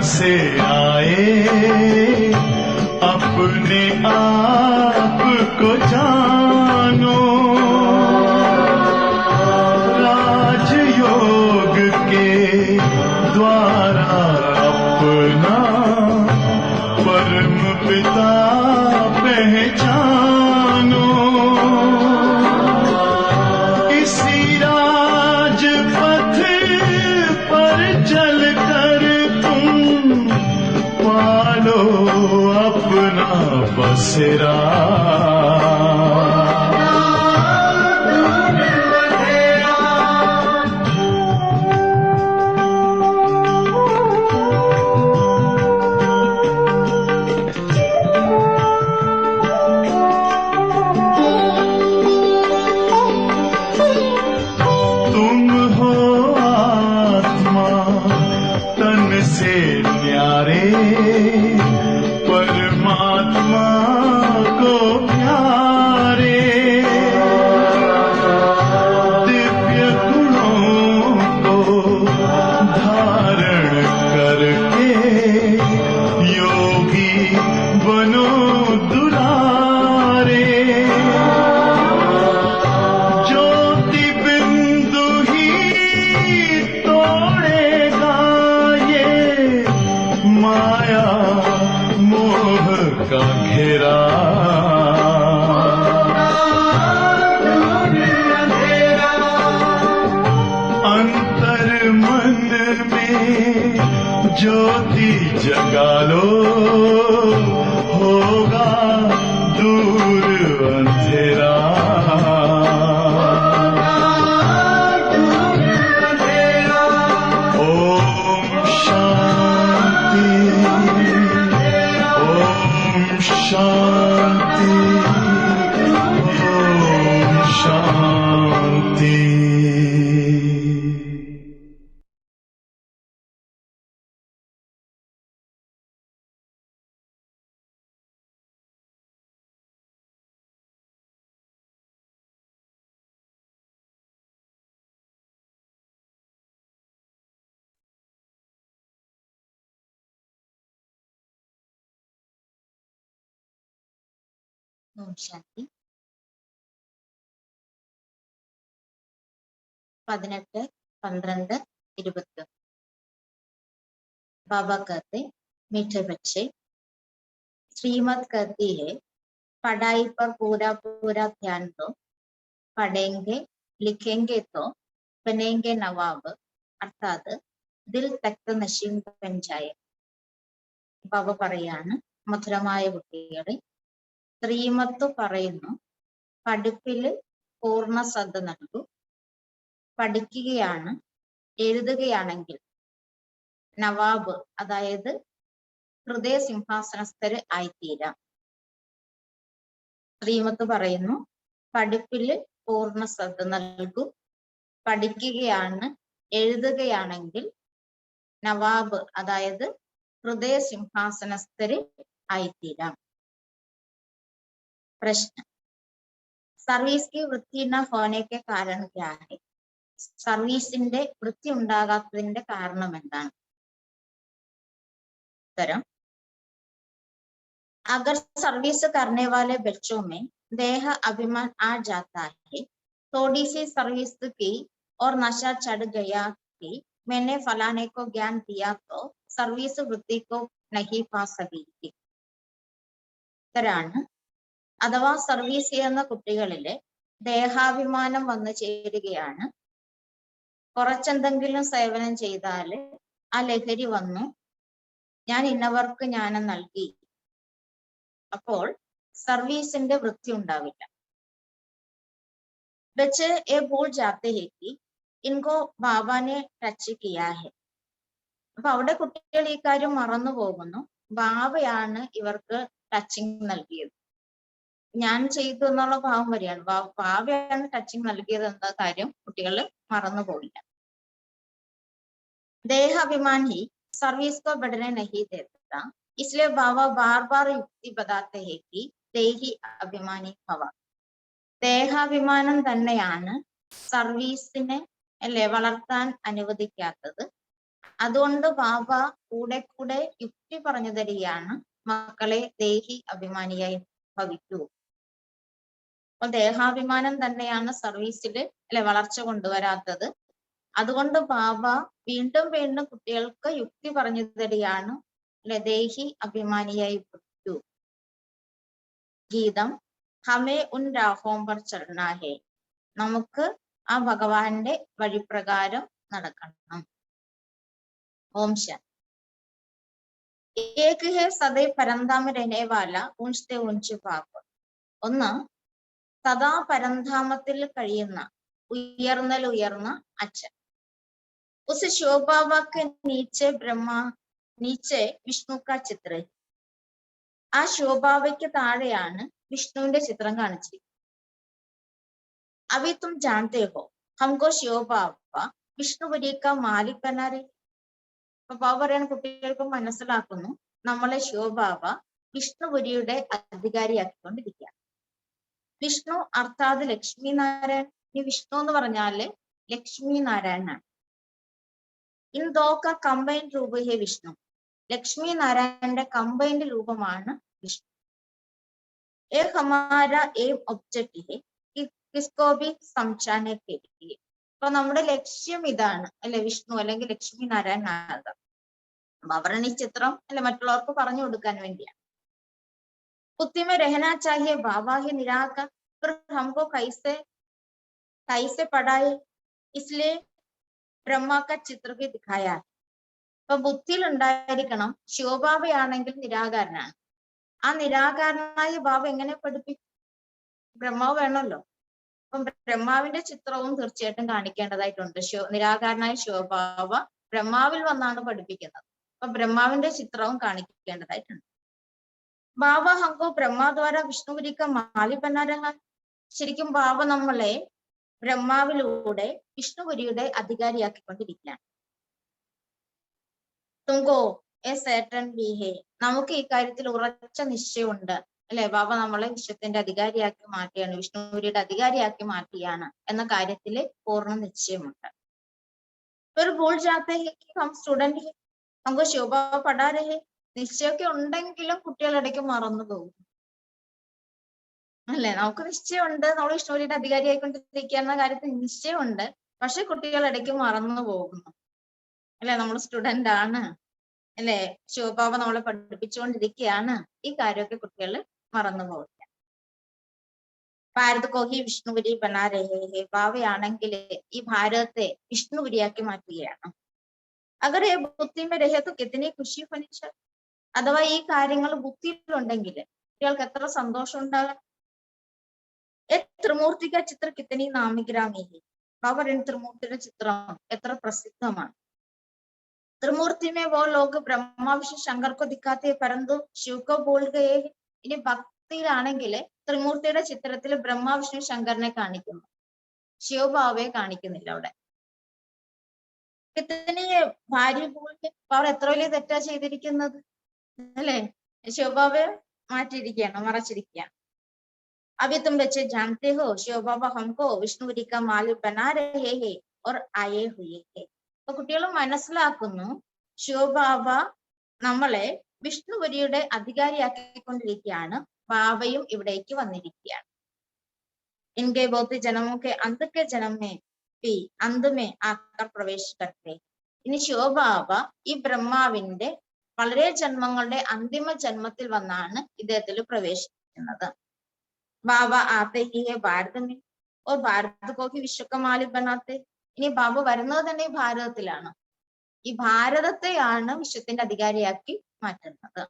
से आए अपने आप को जानो, राजयोग के द्वारा अपना परम पिता पहचानो। इसी राजपथ पर चलकर तुम पालो अपना बसेरा। परमात्मा को प्यारे, दिव्य गुणों को धारण करके योगी बनो दुलारे। ज्योति बिंदु ही तोड़ेगा ये माया मोह का घेरा। अंतर मन में ज्योति जगा लो, होगा दूर अंधेरा। ओम शांति, शांति, ओम शांति। ഓം ശാന്തി. 18-12-21 बाबा कहते, मीठे बच्चे, श्रीमत कहती है पढ़ाई पर पूरा पूरा ध्यान दो, पढ़ेंगे लिखेंगे तो बनेंगे नवाब, अर्थात दिल तख्त नशीं बन जाए. ബാബ പറയാണ്, മധുരമായ കുട്ടികളെ, ശ്രീമത്ത് പറയുന്നു പഠിപ്പിൽ പൂർണ്ണ ശ്രദ്ധ നൽകൂ, പഠിക്കുകയാണ് എഴുതുകയാണെങ്കിൽ നവാബ് അതായത് ഹൃദയ സിംഹാസനസ്ഥര് ആയിത്തീരാം. ശ്രീമത്ത് പറയുന്നു പഠിപ്പിൽ പൂർണ്ണ ശ്രദ്ധ നൽകൂ, പഠിക്കുകയാണ് എഴുതുകയാണെങ്കിൽ നവാബ് അതായത് हृदय सिंहासनस्थर आईतीरा. प्रश्न, सर्विस की वृत्ति न होने के कारण क्या है? सर्विसिന്റെ വൃത്തി ഉണ്ടാകാത്തതിന്റെ കാരണം എന്താണ്? उत्तरम, अगर सर्विस करने वाले बच्चों में देह अभिमान आ जाता है, थोड़ी सी सर्विस की और नशा चढ़ गया कि मैंने फलाने को ज्ञान दिया तो സർവീസ് വൃത്തിക്കോ നഹി പാ സകേഗി. ഇത്തരാണ്, അഥവാ സർവീസ് ചെയ്യുന്ന കുട്ടികളിലെ ദേഹാഭിമാനം വന്നു ചേരുകയാണ്. കുറച്ചെന്തെങ്കിലും സേവനം ചെയ്താൽ ആ ലഹരി വന്നു ഞാൻ ഇന്നവർക്ക് ജ്ഞാനം നൽകി, അപ്പോൾ സർവീസിന്റെ വൃത്തി ഉണ്ടാവില്ല. ബच्चे ये भूल जाते हैं कि इनको बाबा ने टच किया है. അപ്പൊ അവിടെ കുട്ടികൾ ഈ കാര്യം മറന്നു പോകുന്നു, ബാബയാണ് ഇവർക്ക് ടച്ചിങ് നൽകിയത്. ഞാൻ ചെയ്തു എന്നുള്ള ഭാവം വരികയാണ്, ബാബയാണ് ടച്ചിങ് നൽകിയത് എന്ന കാര്യം കുട്ടികൾ മറന്നു പോകില്ല. देहाभिमान ही सर्विस को बढ़ने नहीं देता, इसलिए बाबा बार बार युक्ति बताते हैं कि देही अभिमानी भव. ദേഹാഭിമാനം തന്നെയാണ് സർവീസിനെ വളർത്താൻ അനുവദിക്കാത്തത്. അതുകൊണ്ട് ബാബ കൂടെ കൂടെ യുക്തി പറഞ്ഞു തരികയാണ്, മക്കളെ ദേഹി അഭിമാനിയായി ഭവിക്കൂ. അപ്പൊ ദേഹാഭിമാനം തന്നെയാണ് സർവീസിൽ വളർച്ച കൊണ്ടുവരാത്തത്. അതുകൊണ്ട് ബാബ വീണ്ടും വീണ്ടും കുട്ടികൾക്ക് യുക്തി പറഞ്ഞു തരികയാണ്, ദേഹി അഭിമാനിയായി ഭവിക്കൂ. ഗീതം ഹമേ ഉൻ രാഹോം പർ ചലനാ ഹേ, നമുക്ക് ആ ഭഗവാന്റെ വഴിപ്രകാരം നടക്കണം. ഓം ശാന്തി. ഏക് ഹേ സദൈ പരന്ധാമ രഹനെ വാല ഊഞ്ചത്തെ ഊഞ്ച് പാപ്. ഒന്ന്, സദാ പരന്ധാമത്തിൽ കഴിയുന്ന ഉയർന്നൽ ഉയർന്ന അച്ഛൻ. ഉസ് ശിവബാബക്ക് നീച്ചെ വിഷ്ണു കാ ചിത്ര. ആ ശിവബാബയ്ക്ക് താഴെയാണ് വിഷ്ണുവിന്റെ ചിത്രം കാണിച്ചിരിക്കുന്നത്. അഭി തും ജാനത്തെ ഹോ ഹംകോ ശിവബാബ വിഷ്ണുപുരി കാ മാലിക് ബനാ രഹേ. അപ്പൊ ബാബ പറയാൻ കുട്ടികൾക്ക് മനസ്സിലാക്കുന്നു, നമ്മളെ ശിവബാബ വിഷ്ണുപുരിയുടെ അധികാരിയാക്കിക്കൊണ്ടിരിക്കുക. വിഷ്ണു അർത്ഥാത് ലക്ഷ്മി നാരായൺ. ഈ വിഷ്ണു എന്ന് പറഞ്ഞാല് ലക്ഷ്മി നാരായണനാണ്. ഇൻ ദോ കാ കമ്പൈൻഡ് രൂപ ഹേ വിഷ്ണു. ലക്ഷ്മി നാരായണന്റെ കമ്പൈൻഡ് രൂപമാണ് വിഷ്ണു. ഏക് ഹമാര ഏം ഒബ്ജക്റ്റ് ഹേ കിസ്കോ ഭി സംജാനെ കെ ലിയേ. അപ്പൊ നമ്മുടെ ലക്ഷ്യം ഇതാണ് അല്ലെ, വിഷ്ണു അല്ലെങ്കിൽ ലക്ഷ്മി നാരായണൻ ആകാം. അവരുടെ ഈ ചിത്രം മറ്റുള്ളവർക്ക് പറഞ്ഞു കൊടുക്കാൻ വേണ്ടിയാണ്. कुत्ती में रहना चाहिए बाबा ही निराकर, फिर हमको कैसे पढ़ाए, इसलिए ബ്രഹ്മ का ചിത്ര भी दिखाया. അപ്പൊ ബുദ്ധിയിൽ ഉണ്ടായിരിക്കണം, ശിവബാബയാണെങ്കിൽ നിരാകാരനാണ്. ആ നിരാകാരനായ ബാബ എങ്ങനെ പഠിപ്പിക്കും? ബ്രഹ്മാവ് വേണമല്ലോ. അപ്പം ബ്രഹ്മാവിന്റെ ചിത്രവും തീർച്ചയായിട്ടും കാണിക്കേണ്ടതായിട്ടുണ്ട്. നിരാകാരനായ ശിവബാബ ബ്രഹ്മാവിൽ വന്നാണ് പഠിപ്പിക്കുന്നത്. അപ്പൊ ബ്രഹ്മാവിന്റെ ചിത്രവും കാണിക്കേണ്ടതായിട്ടുണ്ട്. ബാബ ഹംകോ ബ്രഹ്മദ്വാര വിഷ്ണുപുരിക്ക മാലിക് ബനാ രഹാ. ശരിക്കും ബാബ നമ്മളെ ബ്രഹ്മാവിലൂടെ വിഷ്ണുപുരിയുടെ അധികാരിയാക്കിക്കൊണ്ടിരിക്കുകയാണ്. തുങ്കോ എ സേട്ടൻ ബി ഹേ. നമുക്ക് ഈ കാര്യത്തിൽ ഉറച്ച നിശ്ചയമുണ്ട് അല്ലെ. ബാബ നമ്മളെ വിശ്വത്തിന്റെ അധികാരിയാക്കി മാറ്റിയാണ്, വിഷ്ണുപുരിയുടെ അധികാരിയാക്കി മാറ്റിയാണ് എന്ന കാര്യത്തിൽ പൂർണ്ണ നിശ്ചയമുണ്ട്. ഒരു ഭൂൾ ജാത്തെ ഹേ കി ഹം സ്റ്റുഡന്റ് ഹേ ഹംകോ ശിവബാബ പഠാ രഹേ. നിശ്ചയമൊക്കെ ഉണ്ടെങ്കിലും കുട്ടികളിടയ്ക്ക് മറന്നു പോകും അല്ലെ. നമുക്ക് നിശ്ചയമുണ്ട്, നമ്മൾ വിഷ്ണുപുരിയുടെ അധികാരിയായിക്കൊണ്ടിരിക്കുക എന്ന കാര്യത്തിൽ നിശ്ചയമുണ്ട്, പക്ഷെ കുട്ടികൾ ഇടയ്ക്ക് മറന്നു പോകുന്നു അല്ലെ. നമ്മൾ സ്റ്റുഡന്റ് ആണ് അല്ലെ, ശിവബാബ നമ്മളെ പഠിപ്പിച്ചുകൊണ്ടിരിക്കുകയാണ്, ഈ കാര്യമൊക്കെ കുട്ടികൾ മറന്നു പോകില്ല. ഭാരത് കോഹി വിഷ്ണുപുരി ബനാ രഹേ ഹേ. ബാബയാണെങ്കിൽ ഈ ഭാരതത്തെ വിഷ്ണുപുരിയാക്കി മാറ്റുകയാണ്. അഗർ ഏ ബുദ്ധി മേ രഹേ തോ കിതനി ഖുഷി ഹോനി ചാഹിയെ. അഥവാ ഈ കാര്യങ്ങൾ ബുദ്ധിയിലുണ്ടെങ്കിൽ കുട്ടികൾക്ക് എത്ര സന്തോഷം ഉണ്ടാകാം. ത്രിമൂർത്തിക ചിത്ര കിത്തനി നാമിഗ്രാമി. ബാബ ത്രിമൂർത്തിയുടെ ചിത്രം എത്ര പ്രസിദ്ധമാണ്. त्रिमूर्ति में वो लोग ब्रह्मा विष्णु शंकर को दिखाते हैं परंतु शिव को भूल गए. ഇനി ഭക്തിയിലാണെങ്കിൽ ത്രിമൂർത്തിയുടെ ചിത്രത്തിൽ ബ്രഹ്മ വിഷ്ണു ശങ്കരനെ കാണിക്കുന്നു, ശിവബാബയെ കാണിക്കുന്നില്ല അവിടെ. കിത്തനി ഭാര്യ ഭൂൽ. അവർ എത്ര വലിയ തെറ്റാ ചെയ്തിരിക്കുന്നത് അല്ലെ. ശിവബാബയെ മാറ്റിയിരിക്കുകയാണ്, മറച്ചിരിക്കുകയാണ്. अभी तुम बच्चे जानते हो शिव बाबा हमको विष्णुपुरी का मालिक बना रहे हैं और आए हुए हैं. അപ്പൊ കുട്ടികൾ മനസ്സിലാക്കുന്നു, ശിവബാബ നമ്മളെ വിഷ്ണുപുരിയുടെ അധികാരിയാക്കിക്കൊണ്ടിരിക്കുകയാണ്, ബാബയും ഇവിടേക്ക് വന്നിരിക്കുകയാണ്. ഇൻകെ ബൗദ്ധ ജനമൊക്കെ അന്തൊക്കെ ജനമേ പി അന്തുമേ ആക്കർ പ്രവേശ് കർത്തേ. ഇനി ശിവബാബ ഈ ബ്രഹ്മാവിന്റെ വളരെ ജന്മങ്ങളുടെ അന്തിമ ജന്മത്തിൽ വന്നാണ് ഇദ്ദേഹത്തിൽ പ്രവേശിക്കുന്നത്. ബാബ ആത്തെ ഹി ഹേ ഭാരത് മേ ഓർ ഭാരത് കോ ഹി വിശ്വ കാ മാലിക് ബനാത്തെ. ഇനി ബാബ വരുന്നത് തന്നെ ഈ ഭാരതത്തിലാണ്, ഈ ഭാരതത്തെയാണ് വിശ്വത്തിന്റെ അധികാരിയാക്കി മാറ്റുന്നത്.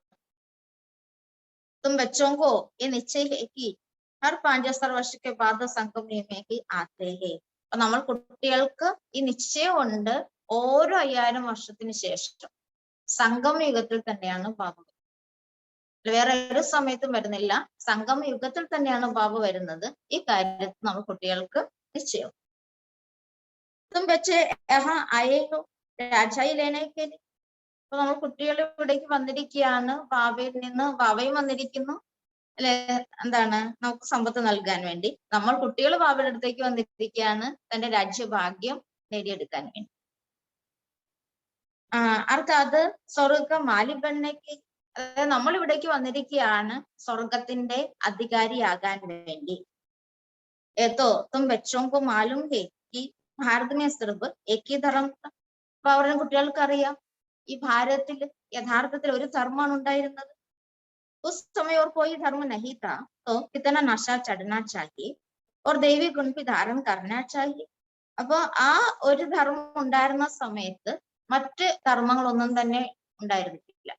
തും ബച്ചോ കോ യേ നിശ്ചയ ഹേ കി ഹർ 5,000 വർഷ കെ ബാദ് സംഗം മേ ഹി ആത്തെ ഹേ. അപ്പൊ നമ്മൾ കുട്ടികൾക്ക് ഈ നിശ്ചയമുണ്ട്, ഓരോ 5000 വർഷത്തിന് ശേഷം സംഗമ യുഗത്തിൽ തന്നെയാണ് ബാബ. വേറെ ഒരു സമയത്തും വരുന്നില്ല, സംഗമ യുഗത്തിൽ തന്നെയാണ് ബാബ വരുന്നത്. ഈ കാര്യത്തിൽ നമ്മൾ കുട്ടികൾക്ക് നിശ്ചയം. തും ബച്ചേ യഹാ ആയേ ഹോ രാജായി ലേനെ കെ ലിയേ. അപ്പൊ നമ്മൾ കുട്ടികൾ ഇവിടേക്ക് വന്നിരിക്കുകയാണ്, ബാബയും വന്നിരിക്കുന്നു അല്ലെ. എന്താണ്? നമുക്ക് സമ്പത്ത് നൽകാൻ വേണ്ടി. നമ്മൾ കുട്ടികൾ ബാബയുടെ അടുത്തേക്ക് വന്നിരിക്കുകയാണ് തന്റെ രാജ്യഭാഗ്യം നേടിയെടുക്കാൻ വേണ്ടി. അർത്ഥാത് സ്വർഗ മാലി ബന്നയ്ക്ക്, അതായത് നമ്മൾ ഇവിടേക്ക് വന്നിരിക്കുകയാണ് സ്വർഗത്തിന്റെ അധികാരിയാകാൻ വേണ്ടി. ഏതോ തും ബച്ചോं को मालूम है कि भारत में सिर्फ एक ही धर्म था. അപ്പൊ അവരുടെ കുട്ടികൾക്ക് അറിയാം ഈ ഭാരതത്തിൽ യഥാർത്ഥത്തിൽ ഒരു ധർമ്മമാണ് ഉണ്ടായിരുന്നത്. उस समय और कोई धर्म नहीं था तो कितना नशा चढ़ना चाहिए और दैवी गुण भी धारण करना चाहिए. അപ്പൊ ആ ഒരു ധർമ്മം ഉണ്ടായിരുന്ന സമയത്ത് മറ്റ് ധർമ്മങ്ങളൊന്നും തന്നെ ഉണ്ടായിരുന്നില്ല.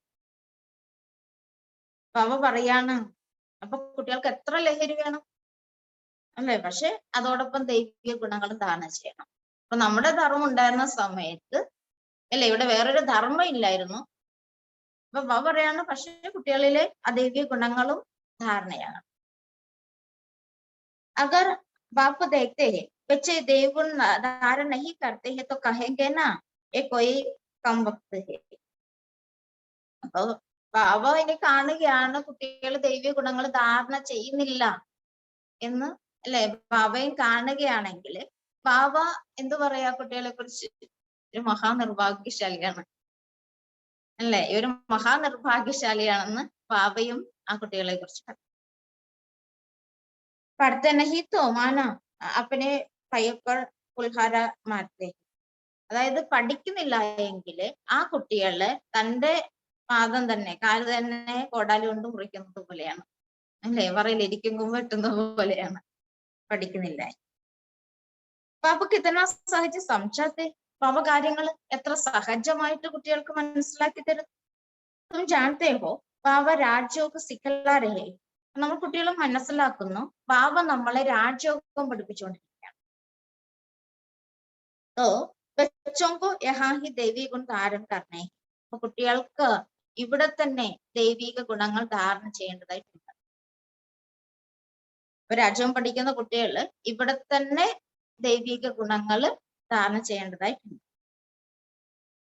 അപ്പൊ അവ പറയാണ് അപ്പൊ കുട്ടികൾക്ക് എത്ര ലഹരി വേണം അല്ലേ? പക്ഷെ അതോടൊപ്പം ദൈവിക ഗുണങ്ങളും ധാരണ ചെയ്യണം. അപ്പൊ നമ്മുടെ ധർമ്മം ഉണ്ടായിരുന്ന സമയത്ത് അല്ലെ ഇവിടെ വേറൊരു ധർമ്മം ഇല്ലായിരുന്നു. അപ്പൊ അവ പറയാണ് പക്ഷെ കുട്ടികളിലെ അദൈവിക ഗുണങ്ങളും ധാരണയാണ്. अगर बाप देखते हैं बच्चे देवगुण धारण नहीं करते हैं तो कहेंगे ना ये कोई कम वक्त है. അപ്പൊ ബാബ ഇനി കാണുകയാണ് കുട്ടികൾ ദൈവിക ഗുണങ്ങൾ ധാരണ ചെയ്യുന്നില്ല എന്ന് അല്ലെ. ബാബയും കാണുകയാണെങ്കിൽ ബാബ എന്തു പറയാ കുട്ടികളെ കുറിച്ച്? ഒരു മഹാനിർഭാഗ്യശാലിയാണ് അല്ലെ. ഒരു മഹാനിർഭാഗ്യശാലിയാണെന്ന് ബാബയും ആ കുട്ടികളെ കുറിച്ച് പറയും. पढ़ते नहीं तो माना अपने पैर पर कुल्हारा मारते. അതായത് പഠിക്കുന്നില്ല എങ്കിൽ ആ കുട്ടികള് തന്റെ പാദം തന്നെ കാല് തന്നെ കോടാലി കൊണ്ട് മുറിക്കുന്നത് പോലെയാണ് അല്ലെ. പറയിലിരിക്കുമ്പോൾ വെട്ടുന്നത് പോലെയാണ് പഠിക്കുന്നില്ല. പാപ്പക്ക് ഇതന സഹജ സംശാത്തെ. പാപ കാര്യങ്ങൾ എത്ര സഹജമായിട്ട് കുട്ടികൾക്ക് മനസ്സിലാക്കി തരും. തും ജാനത്തെ ഹോ പാവ രാജ്യമൊക്കെ സിഖലാ രഹേ. നമ്മൾ കുട്ടികളും മനസ്സിലാക്കുന്നു ബാബ നമ്മളെ രാജയോഗം പഠിപ്പിച്ചുകൊണ്ടിരിക്കുകയാണ്. तो बच्चों को यहाँ ही दैवी गुण धारण करने. അപ്പൊ കുട്ടികൾക്ക് ഇവിടെ തന്നെ ദൈവിക ഗുണങ്ങൾ ധാരണ ചെയ്യേണ്ടതായിട്ടുണ്ട്. ഇപ്പൊ രാജ്യം പഠിക്കുന്ന കുട്ടികൾ ഇവിടെ തന്നെ ദൈവിക ഗുണങ്ങൾ ധാരണ ചെയ്യേണ്ടതായിട്ടുണ്ട്.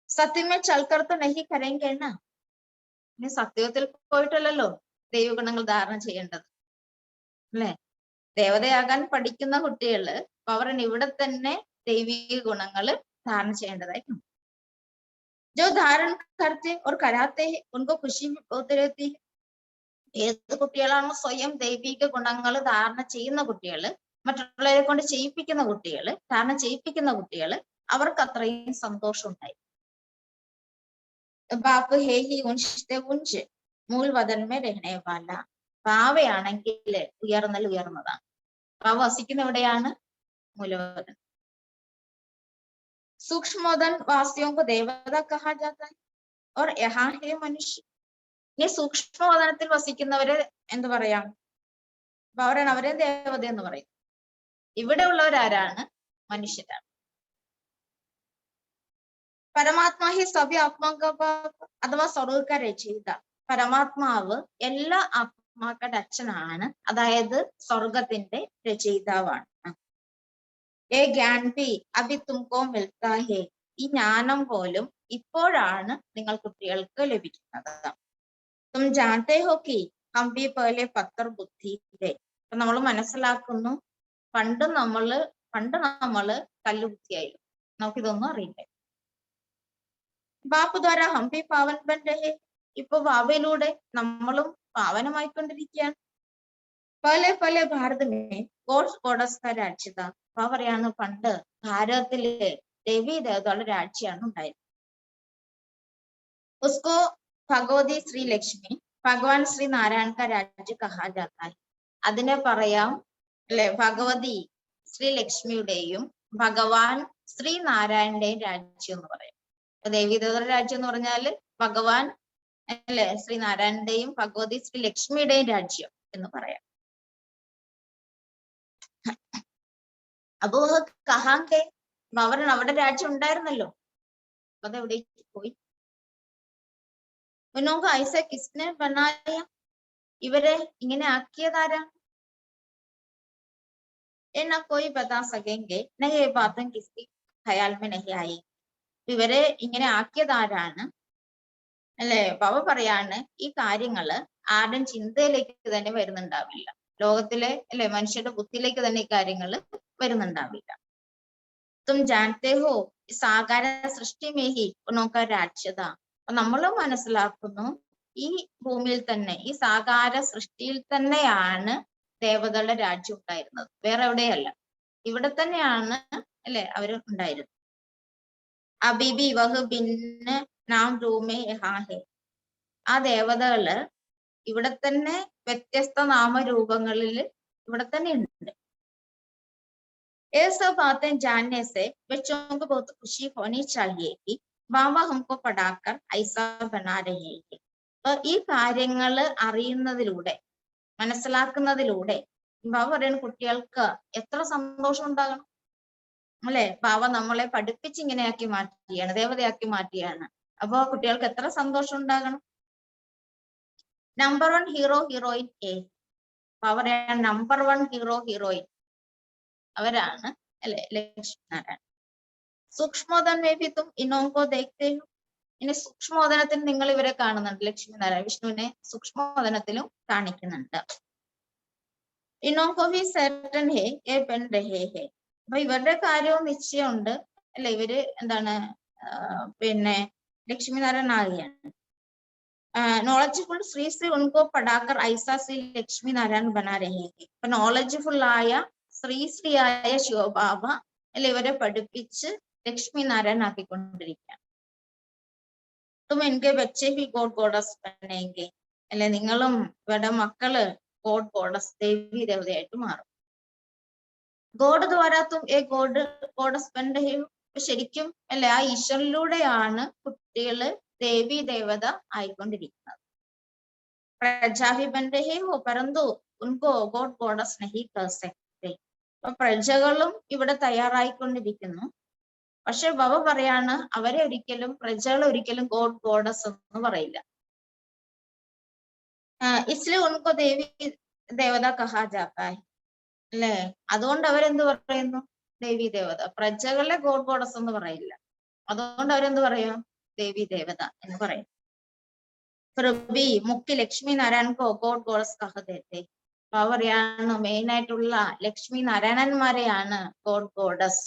സത്യമേ ചൽക്കർത്ത് നഹി കരേങ്കെണ്ണ. ഇനി സത്യത്തിൽ പോയിട്ടല്ലോ ദൈവ ഗുണങ്ങൾ ധാരണ ചെയ്യേണ്ടത് അല്ലെ. ദേവതയാകാൻ പഠിക്കുന്ന കുട്ടികള് അവൻ ഇവിടെ തന്നെ ദൈവിക ഗുണങ്ങൾ ധാരണ ചെയ്യേണ്ടതായിട്ടുണ്ട്. ജോ ധാരണ കർത്തെ ഓർ കരാത്തെ ഉनको खुशी होती रहती है. ഏത് കുട്ടികളാണോ സ്വയം ദൈവിക ഗുണങ്ങൾ ധാരണ ചെയ്യുന്ന കുട്ടികള്, മറ്റുള്ളവരെ കൊണ്ട് ചെയ്യിപ്പിക്കുന്ന കുട്ടികള്, ധാരണ ചെയ്യിപ്പിക്കുന്ന കുട്ടികള്, അവർക്ക് അത്രയും സന്തോഷം ഉണ്ടായി. ബാപ്പ് ഹേ ഹി ഉൻഷിത്തെ ഉഞ്ച് മൂൽവദന്മേ രഹ്നേ വാല. പാവയാണെങ്കിൽ ഉയർന്നൽ ഉയർന്നതാണ്. പാവ വസിക്കുന്ന എവിടെയാണ്? മൂലവദൻ. സൂക്ഷ്മോദൻ വാസിയോങ്കോ ദേവത കഹാ ജാതാ ഹൈ ഓർ യഹാ ഹേ മനുഷ്യ. ഇനി സൂക്ഷ്മവദനത്തിൽ വസിക്കുന്നവരെ എന്ത് പറയാം? അവരാണ് അവരെ ദേവത എന്ന് പറയും. ഇവിടെ ഉള്ളവരാരാണ്? മനുഷ്യരാണ്. പരമാത്മാ ഹി സഭി ആത്മാക്ക അഥവാ സ്വർഗ രചയിത. പരമാത്മാവ് എല്ലാ ആത്മാക്കളുടെ അച്ഛനാണ്, അതായത് സ്വർഗത്തിന്റെ രചയിതാവാണ്. ഏ ജ്ഞാൻ ഭി അഭി തുംകോ മിൽത്താ ഹേ. ഈ ജ്ഞാനം പോലും ഇപ്പോഴാണ് നിങ്ങൾ കുട്ടികൾക്ക് ലഭിക്കുന്നത്. തും ജാനത്തെ ഹോ കി ഹം ഭി പഹലെ പത്തർ ബുദ്ധി ഹേ. അപ്പൊ നമ്മൾ മനസ്സിലാക്കുന്നു പണ്ട് നമ്മള് കല്ലുബുദ്ധിയായിരുന്നു, നമുക്കിതൊന്നും അറിയില്ല. ബാപ്പ് ദ്വാര ഹം ഭി പാവൻ ബൻ രഹേ. ഇപ്പൊ ബാബയിലൂടെ നമ്മളും പാവനമായിക്കൊണ്ടിരിക്കുകയാണ്. പല പല ഭാരതമേ കോടസ്ക രാജ്യത. അപ്പൊ പറയാണ് പണ്ട് ഭാരതത്തില് ദേവി ദേവതകളുടെ രാജ്യമാണ് ഉണ്ടായിരുന്നത്. ഉസ്കോ ഭഗവതി ശ്രീ ലക്ഷ്മി ഭഗവാൻ ശ്രീ നാരായണ കാ രാജ്യ കഹാ ജാതാ ഹൈ. അതിനെ പറയാം അല്ലെ ഭഗവതി ശ്രീ ലക്ഷ്മിയുടെയും ഭഗവാൻ ശ്രീ നാരായണന്റെയും രാജ്യം എന്ന് പറയും. ദേവി ദേവതയുടെ രാജ്യം എന്ന് പറഞ്ഞാല് ഭഗവാൻ അല്ലെ ശ്രീനാരായണന്റെയും ഭഗവതി ശ്രീ ലക്ഷ്മിയുടെയും രാജ്യം എന്ന് പറയാം. അപ്പോ കഹാങ്കെ അവിടെ രാജ്യം ഉണ്ടായിരുന്നല്ലോ, അതെവിടേക്ക് പോയി? ഐസ കിസ്നെ ബനായ. ഇവരെ ഇങ്ങനെ ആക്കിയതാരാ? എന്നാ കോയി ബതാ സകേങ്കെ നഹി ബാതൻ കിസ്കി ഖയാൽ മേ നഹി ആയി. ഇവരെ ഇങ്ങനെ ആക്കിയതാരാണ് അല്ലെ? ബാബ പറയാണ് ഈ കാര്യങ്ങള് ആരുടെയും ചിന്തയിലേക്ക് തന്നെ വരുന്നുണ്ടാവില്ല. ലോകത്തിലെ അല്ലെ മനുഷ്യരുടെ ബുദ്ധിയിലേക്ക് തന്നെ ഈ കാര്യങ്ങൾ വരുന്നുണ്ടാവില്ല. തും ജാനത്തെ ഹോ സാകാര സൃഷ്ടി മേ ഹി ഉനോക രാജ്യത. അപ്പൊ നമ്മൾ മനസ്സിലാക്കുന്നു ഈ ഭൂമിയിൽ തന്നെ, ഈ സാകാര സൃഷ്ടിയിൽ തന്നെയാണ് ദേവതകളുടെ രാജ്യം ഉണ്ടായിരുന്നത്, വേറെ എവിടെയല്ല, ഇവിടെ തന്നെയാണ് അല്ലെ അവർ ഉണ്ടായിരുന്നത്. അബിബി വഹ് ഭിന്ന നാം രൂമേ ഹാഹെ. ആ ദേവതകള് ഇവിടെ തന്നെ വ്യത്യസ്ത നാമരൂപങ്ങളിൽ ഇവിടെ തന്നെ ഉണ്ട്. ये सब बातें जानने से बच्चों को बहुत खुशी होनी चाहिए कि बाबा हमको पढ़ाकर ऐसा बना रहे हैं. അപ്പൊ ഈ കാര്യങ്ങൾ അറിയുന്നതിലൂടെ, മനസ്സിലാക്കുന്നതിലൂടെ ബാബ പറയുന്ന കുട്ടികൾക്ക് എത്ര സന്തോഷം ഉണ്ടാകണം അല്ലെ. ബാബ നമ്മളെ പഠിപ്പിച്ച് ഇങ്ങനെയാക്കി മാറ്റിയാണ്, ദേവതയാക്കി മാറ്റിയാണ്. അപ്പൊ കുട്ടികൾക്ക് എത്ര സന്തോഷം ഉണ്ടാകണം. Number 1 hero heroine A. പറയാൻ നമ്പർ 1 ഹീറോ ഹീറോയിൻ അവരാണ് അല്ലെ ലക്ഷ്മിനാരായണൻ. സൂക്ഷ്മോദൻ മേ ഭി തും ഇനോങ്കോ ദേഖ്തേ ഹോ. ഇനി സൂക്ഷ്മോദനത്തിൽ നിങ്ങൾ ഇവരെ കാണുന്നുണ്ട്, ലക്ഷ്മിനാരായണ വിഷ്ണുവിനെ സൂക്ഷ്മോദനത്തിലും കാണിക്കുന്നുണ്ട്. ഇനോങ്കോ ഭി സർട്ടൻ ഹേ യേ ബൻ രഹേ ഹേ. അപ്പൊ ഇവരുടെ കാര്യവും നിശ്ചയമുണ്ട് അല്ലെ, ഇവര് എന്താണ് പിന്നെ ലക്ഷ്മിനാരായണൻ ആകുകയാണ്. നോളജ്ഫുൾ ശ്രീ ശ്രീ ഉൻകോ പടാക്കർ ഐസാ ശ്രീ ലക്ഷ്മി നാരായൺ ബനാ രഹേ ഹേ. അപ്പൊ നോളജ്ഫുൾ ആയ ശ്രീ ശിവബാബ അല്ലെ ഇവരെ പഠിപ്പിച്ച് ലക്ഷ്മി നാരായൺ ആക്കിക്കൊണ്ടിരിക്കുകയാണ്. തും എനിക്ക് ബച്ചേ ഹി ഗോഡ് ഗോഡസ് ബനേംഗെ. അല്ലെ നിങ്ങളും ഇവരുടെ മക്കള് ഗോഡ് ഗോഡസ്, ദേവി ദേവതയായിട്ട് മാറും. ഗോഡ് ദ്വാരാ തും ഏ ഗോഡ് ഗോഡസ് ബൻ രഹേ ഹോ. ശരിക്കും അല്ലെ ആ ഈശ്വരിലൂടെയാണ് കുട്ടികള് ദേവി ദേവത ആയിക്കൊണ്ടിരിക്കുന്നത്. പ്രജാ ഭി ബൻ രഹേ ഹോ പരന്തു ഉൻകോ ഗോഡ് ഗോഡസ് നഹീ കർ സക്തേ. അപ്പൊ പ്രജകളും ഇവിടെ തയ്യാറായിക്കൊണ്ടിരിക്കുന്നു, പക്ഷെ ബാബ പറയാണ് അവരെ ഒരിക്കലും, പ്രജകൾ ഒരിക്കലും ഗോഡ് ഗോഡസ് എന്ന് പറയില്ല. ഇസ്ലിए ഉൻകോ ദേവി ദേവത കഹാ ജാതാ ഹൈ അല്ലേ. അതുകൊണ്ട് അവരെന്ത് പറയുന്നു, ദേവി ദേവത. പ്രജകളെ ഗോഡ് ഗോഡസ് എന്ന് പറയില്ല, അതുകൊണ്ട് അവരെന്ത് പറയും, ദേവി ദേവത എന്ന് പറയും. ഫിർബി മുഖ്യ ലക്ഷ്മി നാരായൺ കോ ഗോഡ് ഗോഡസ് കഹ ദേത്തെ. പറയാണ് മെയിൻ ആയിട്ടുള്ള ലക്ഷ്മി നാരായണന്മാരെയാണ് ഗോഡ് ഗോഡസ്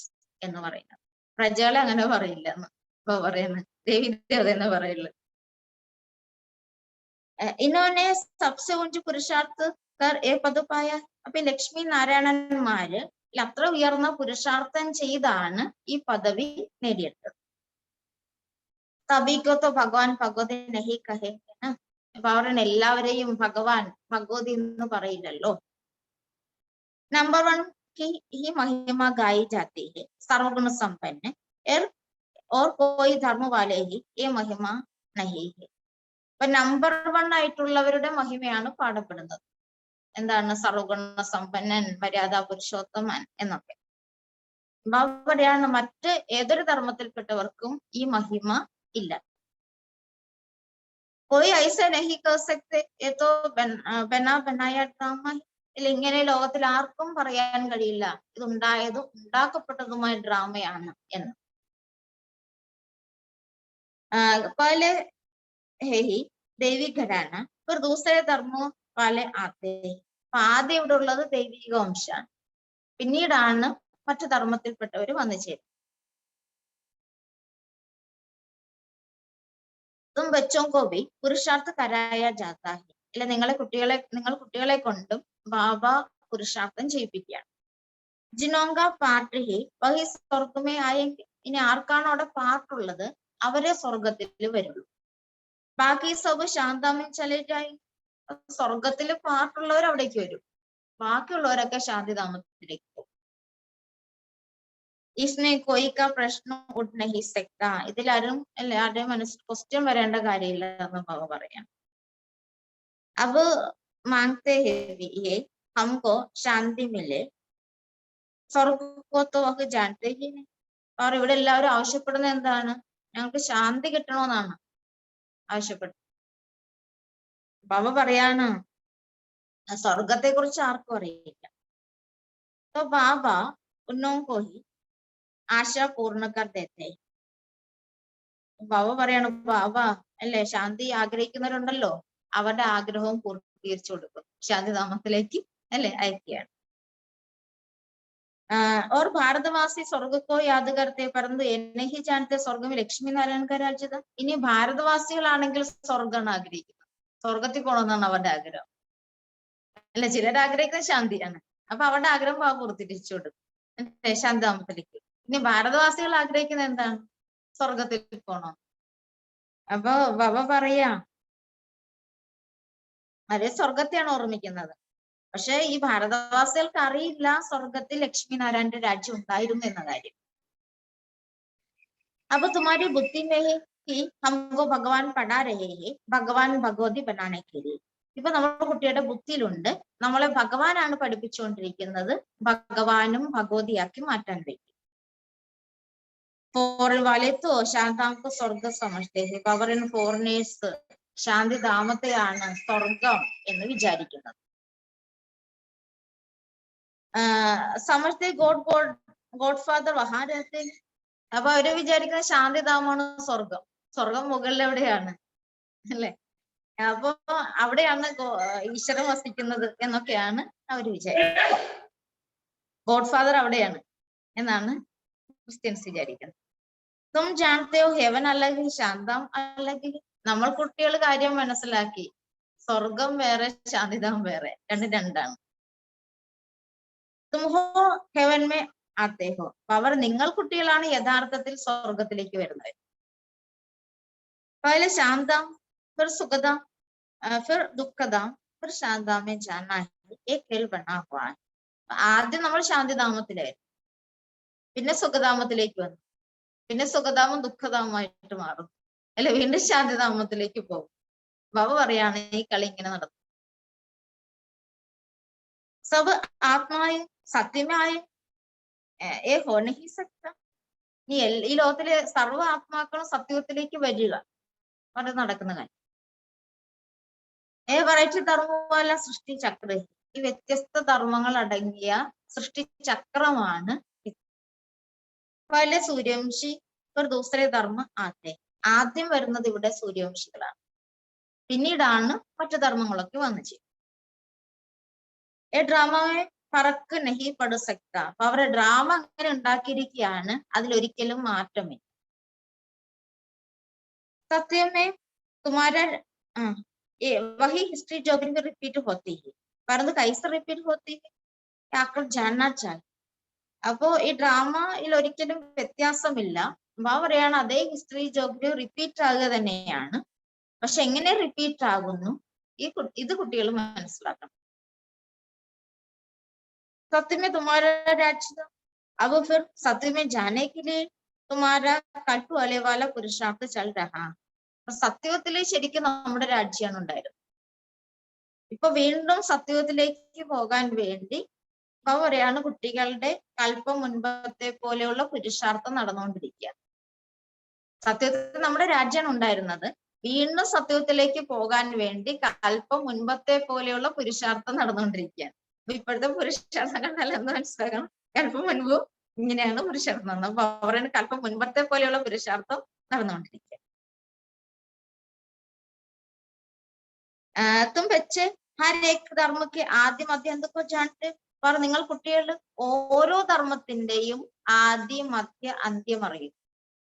എന്ന് പറയുന്നത്, പ്രജകളെ അങ്ങനെ പറയില്ല എന്ന് പറയുന്നത്, ദേവി ദേവത എന്ന് പറയില്ല. ഇന്നോനെ സബ്സെ ഊഞ്ച് പുരുഷാർത്ഥ് കർ ഏ പദപ്പായ. അപ്പൊ ലക്ഷ്മി നാരായണന്മാര് അത്ര ഉയർന്ന പുരുഷാർത്ഥം ചെയ്താണ് ഈ പദവി നേടിയെടുത്തത്. തബിക്കോ തോ ഭഗവാൻ ഭഗവതി നഹി കഹേ. അപ്പൊ അവരുടെ എല്ലാവരെയും ഭഗവാൻ ഭഗവതി എന്ന് പറയില്ലല്ലോ. നമ്പർ 1 की ही महिमा गाई जाती है, सर्वगुण संपन्न और कोई धर्म वाले ही ये महिमा नहीं है. അപ്പൊ നമ്പർ 1 ആയിട്ടുള്ളവരുടെ മഹിമയാണ് പാടപ്പെടുന്നത്. എന്താണ് സർവഗുണ സമ്പന്നൻ, മര്യാദ പുരുഷോത്തമൻ എന്നൊക്കെ. അവിടെയാണ് മറ്റ് ഏതൊരു ധർമ്മത്തിൽപ്പെട്ടവർക്കും ഈ മഹിമ ഇല്ല. कोई ऐसा नहीं कर सकते ये तो बना बनाया ड्रामा है. ഇല്ല, ഇങ്ങനെ ലോകത്തിൽ ആർക്കും പറയാൻ കഴിയില്ല ഇത് ഉണ്ടായതും ഉണ്ടാക്കപ്പെട്ടതുമായ ഡ്രാമയാണ് എന്ന്. पहले है ही ദേവി ഘരാന फिर दूसरे धर्मों वाले आते हैं. അപ്പൊ ആദ്യം ഇവിടെ ഉള്ളത് ദൈവിക വംശാണ്, പിന്നീടാണ് മറ്റു ധർമ്മത്തിൽപ്പെട്ടവർ വന്നു ചേരും. തും ബച്ചോं को भी പുരുഷാർത്ഥ കരായ ജാതാ ഹെ. അല്ലെ നിങ്ങൾ കുട്ടികളെ കൊണ്ടും ബാബ പുരുഷാർത്ഥം ചെയ്യിപ്പിക്കുകയാണ്. ജിനോങ്ക പാർട്ട് ഹി വഹി സ്വർഗമേ ആയെങ്കിൽ. ഇനി ആർക്കാണോ അവിടെ പാർട്ടുള്ളത് അവരെ സ്വർഗത്തിൽ വരുള്ളൂ. ബാക്കി സബ് ശാന്താമൻ ചലേജായി. സ്വർഗത്തിൽ പാർട്ടുള്ളവർ അവിടേക്ക് വരും, ബാക്കിയുള്ളവരൊക്കെ ശാന്തിധാമത്തിലേക്ക് പോകും. इसमें कोई का प्रश्न उठ नहीं सकता. ഇതിലാരും എല്ലാവരുടെയും മനസ്സിൽ ക്വസ്റ്റ്യൻ വരേണ്ട കാര്യമില്ല എന്ന് ബാബ പറയാം. अब मांगते हैं हमको शांति मिले, स्वर्ग को तो वह जानते ही नहीं. അവർ ഇവിടെ എല്ലാവരും ആവശ്യപ്പെടുന്നത് എന്താണ്, ഞങ്ങൾക്ക് ശാന്തി കിട്ടണമെന്നാണ് ആവശ്യപ്പെടുന്നത്. ബാബ പറയാണ് സ്വർഗത്തെ കുറിച്ച് ആർക്കും അറിയില്ല. ബാബ ഉന്നോങ്കോ ഹി ആശ പൂർണ്ണ കർ ദേത്തെ. ബാബ പറയാണ്, ബാബ അല്ലെ ശാന്തി ആഗ്രഹിക്കുന്നവരുണ്ടല്ലോ അവരുടെ ആഗ്രഹവും പൂർത്തീകരിച്ചു കൊടുക്കും, ശാന്തിധാമത്തിലേക്ക് അല്ലെ അയക്കുകയാണ്. और भारतवासी स्वर्ग को याद करते परന്തു എന്നെ ही जानते സ്വർഗം ലക്ഷ്മി നാരായണ का രാജ്യത. ഇനി ഭാരതവാസികളാണെങ്കിൽ സ്വർഗമാണ് ആഗ്രഹിക്കുന്നത്, സ്വർഗത്തിൽ പോകണമെന്നാണ് അവരുടെ ആഗ്രഹം. അല്ല, ചിലർ ആഗ്രഹിക്കുന്നത് ശാന്തിയാണ്. അപ്പൊ അവരുടെ ആഗ്രഹം ബാബ പൂർത്തീകരിച്ചു കൊടുക്കും ശാന്താമത്തിലേക്ക്. ഇനി ഭാരതവാസികൾ ആഗ്രഹിക്കുന്നത് എന്താണ്? സ്വർഗത്തിൽ പോകണം. അപ്പൊ ബാബ പറയാ അവരെ സ്വർഗത്തെയാണ് ഓർമ്മിക്കുന്നത്. പക്ഷെ ഈ ഭാരതവാസികൾക്ക് അറിയില്ല സ്വർഗത്തിൽ ലക്ഷ്മി നാരായണന്റെ രാജ്യം ഉണ്ടായിരുന്നു എന്ന കാര്യം. അപ്പൊ തുമാരി ബുദ്ധി മേ ഹി ഹംകോ ഭഗവാൻ പഠാ രഹേ ഹേ ഭഗവാൻ ഭഗവതി ബനാനെ കെ ലിയെ. ഇപ്പൊ നമ്മുടെ കുട്ടിയുടെ ബുദ്ധിയിലുണ്ട് നമ്മളെ ഭഗവാനാണ് പഠിപ്പിച്ചുകൊണ്ടിരിക്കുന്നത്, ഭഗവാനും ഭഗവതിയാക്കി മാറ്റാൻ വേണ്ടി. ഫോറിൻ വാലെ തോ ശാന്താംകോ സ്വർഗ സമജ്തേ ഹേ. പവർ ഇൻ ഫോറിനേഴ്സ് ശാന്തിധാമത്തെയാണ് സ്വർഗം എന്ന് വിചാരിക്കുന്നത്. സമജ്തേ ഗോഡ് ഫാദർ വഹാ രഹത്തെ. അപ്പൊ അവര് വിചാരിക്കുന്ന ശാന്തിധാമമാണ് സ്വർഗം. സ്വർഗം മുകളിൽ എവിടെയാണ് അല്ലെ? അപ്പൊ അവിടെയാണ് ഈശ്വരൻ വസിക്കുന്നത് എന്നൊക്കെയാണ് അവർ വിചാരിക്കുന്നത്. ഗോഡ് ഫാദർ അവിടെയാണ് എന്നാണ് ക്രിസ്ത്യൻസ് വിചാരിക്കുന്നത്. തും ജാനത്തെ ഹോ ഹെവൻ അല്ലഗി ശാന്താം അല്ലഗി. നമ്മൾ കുട്ടികൾ കാര്യം മനസ്സിലാക്കി, സ്വർഗം വേറെ ശാന്തിധാമം വേറെ, രണ്ടാണ്. തും ഹോ ഹെവൻ മേ ആത്തെ ഹോ. അവർ നിങ്ങൾ കുട്ടികളാണ് യഥാർത്ഥത്തിൽ സ്വർഗത്തിലേക്ക് വരുന്നത്. പഹലെ ശാന്താം ഫിർ സുഖദാം ഫിർ ദുഃഖദാം ഫിർ ശാന്താം മേ ജാനാ ഹൈ ഏക് ഖേൽ ബനാ ഹുവാ ഹൈ. ആദ്യം നമ്മൾ ശാന്തിധാമത്തിലായിരുന്നു, പിന്നെ സുഖധാമത്തിലേക്ക് വന്നു, പിന്നെ സുഖധാമം ദുഃഖധാമമായിട്ട് മാറും അല്ലെ, വീണ്ടും ശാന്തിധാമത്തിലേക്ക് പോകും. ബാബ പറയാണ് ഈ കളി ഇങ്ങനെ നടക്കും. സബ് ആത്മായും സത്യമായും ഏ ഹോ നഹീ സക്ത. ഈ ലോകത്തിലെ സർവ്വ ആത്മാക്കളും സത്യത്തിലേക്ക് വരിക അത് നടക്കുന്ന കാര്യം. വെറൈറ്റി ധർമ്മമല്ല സൃഷ്ടി ചക്ര. ഈ വ്യത്യസ്ത ധർമ്മങ്ങൾ അടങ്ങിയ സൃഷ്ടി ചക്രമാണ്. പല സൂര്യവംശി ഒരു ദൂസരെ ധർമ്മ ആദ്യം. ആദ്യം വരുന്നത് ഇവിടെ സൂര്യവംശികളാണ്, പിന്നീടാണ് മറ്റു ധർമ്മങ്ങളൊക്കെ വന്നു ചെയ്യും. ഡ്രാമയെ ഫറക്ക് നഹി പടു സക്ത. അപ്പൊ അവരുടെ ഡ്രാമ അങ്ങനെ ഉണ്ടാക്കിയിരിക്കുകയാണ്, അതിലൊരിക്കലും മാറ്റമില്ല. സത്യമേ തുമാര വഹി ഹിസ്റ്ററി ജോഗ്രഫി റിപ്പീറ്റ് ഹോത്തി ഹി परंतु कैसे റിപ്പീറ്റ് ഹോത്തി ഹി ആക്കൾ ജാനനാ ചാഹിയെ. അപ്പോ ഈ ഡ്രാമയിൽ ഒരിക്കലും വ്യത്യാസമില്ല. ബാബ പറയാണ് അതേ ഹിസ്റ്ററി ജോഗ്രഫി റിപ്പീറ്റ് ആകുക തന്നെയാണ്, പക്ഷെ എങ്ങനെ റിപ്പീറ്റ് ആകുന്നു ഇത് കുട്ടികൾ മനസ്സിലാക്കണം. सत्य में तुम्हारा राज्य, अब फिर सत्य में जाने के लिए तुम्हारा कल्प वाले वाला पुरुषार्थ चल रहा. സത്യത്തില് ശരിക്കും നമ്മുടെ രാജ്യമാണ് ഉണ്ടായിരുന്നത്. ഇപ്പൊ വീണ്ടും സത്യത്തിലേക്ക് പോകാൻ വേണ്ടി ഇപ്പൊ പറയാണ് കുട്ടികളുടെ കൽപ്പം മുൻപത്തെ പോലെയുള്ള പുരുഷാർത്ഥം നടന്നുകൊണ്ടിരിക്കുക. സത്യത്തിൽ നമ്മുടെ രാജ്യമാണ് ഉണ്ടായിരുന്നത്, വീണ്ടും സത്യത്തിലേക്ക് പോകാൻ വേണ്ടി കൽപ്പം മുൻപത്തെ പോലെയുള്ള പുരുഷാർത്ഥം നടന്നുകൊണ്ടിരിക്കുകയാണ്. അപ്പൊ ഇപ്പോഴത്തെ പുരുഷാർത്ഥം കണ്ടാൽ എന്താ മനസ്സിലാക്കണം? കൽപ്പം മുൻപ് ഇങ്ങനെയാണ് പുരുഷാർത്ഥം നടന്നത്. അപ്പൊ അവരുടെ കൽപ്പം മുൻപത്തെ പോലെയുള്ള പുരുഷാർത്ഥം നടന്നുകൊണ്ടിരിക്കുക. തും വെച്ച് ഹരേക് ധർമ്മക്ക് ആദ്യം അന്ത്യന്തക്കോ ജാനത്തെ. പറ നിങ്ങൾ കുട്ടികൾ ഓരോ ധർമ്മത്തിന്റെയും ആദ്യം മധ്യ അന്ത്യം അറിയും.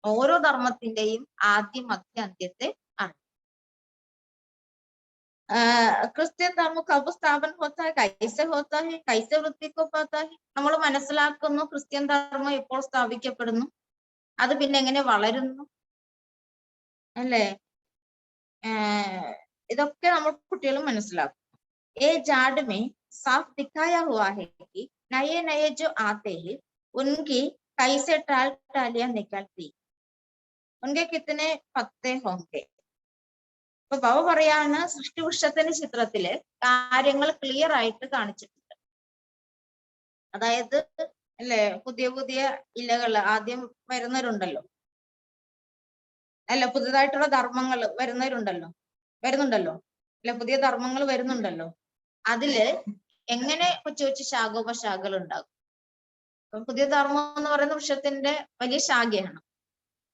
ഓരോ ധർമ്മത്തിന്റെയും ആദ്യം മധ്യ അന്ത്യത്തെ അറിയും. ക്രിസ്ത്യൻ ധർമ്മ കബ് സ്ഥാപന ഹോത്താ ഹൈ, കൈസെ ഹോത്താ ഹൈ, കൈസെ വൃത്തിക്കോ പാത്താ ഹൈ. നമ്മൾ മനസ്സിലാക്കുന്നു ക്രിസ്ത്യൻ ധർമ്മം എപ്പോൾ സ്ഥാപിക്കപ്പെടുന്നു, അത് പിന്നെ എങ്ങനെ വളരുന്നു അല്ലേ. ഇതൊക്കെ നമ്മൾ കുട്ടികൾ മനസ്സിലാക്കും. ഏ ജാഡ് മേ साफ दिखाया हुआ है कि नए नए जो आते हैं उनकी कैसे टाल टालियां निकलती, उनके कितने पत्ते होंगे. അപ്പൊ ബാബ പറയാണ് സൃഷ്ടിവൃക്ഷത്തിന്റെ ചിത്രത്തില് കാര്യങ്ങൾ ക്ലിയർ ആയിട്ട് കാണിച്ചിട്ടുണ്ട്. അതായത് അല്ലെ, പുതിയ പുതിയ ഇലകൾ ആദ്യം വരുന്നവരുണ്ടല്ലോ, അല്ല പുതിയതായിട്ടുള്ള ധർമ്മങ്ങൾ വരുന്നുണ്ടല്ലോ അല്ല പുതിയ ധർമ്മങ്ങൾ വരുന്നുണ്ടല്ലോ. അതില് എങ്ങനെ കൊച്ചു കൊച്ചു ശാഖോപശാഖകൾ ഉണ്ടാകും. പുതിയ ധർമ്മം എന്ന് പറയുന്ന വൃക്ഷത്തിന്റെ വലിയ ശാഖയാണ്.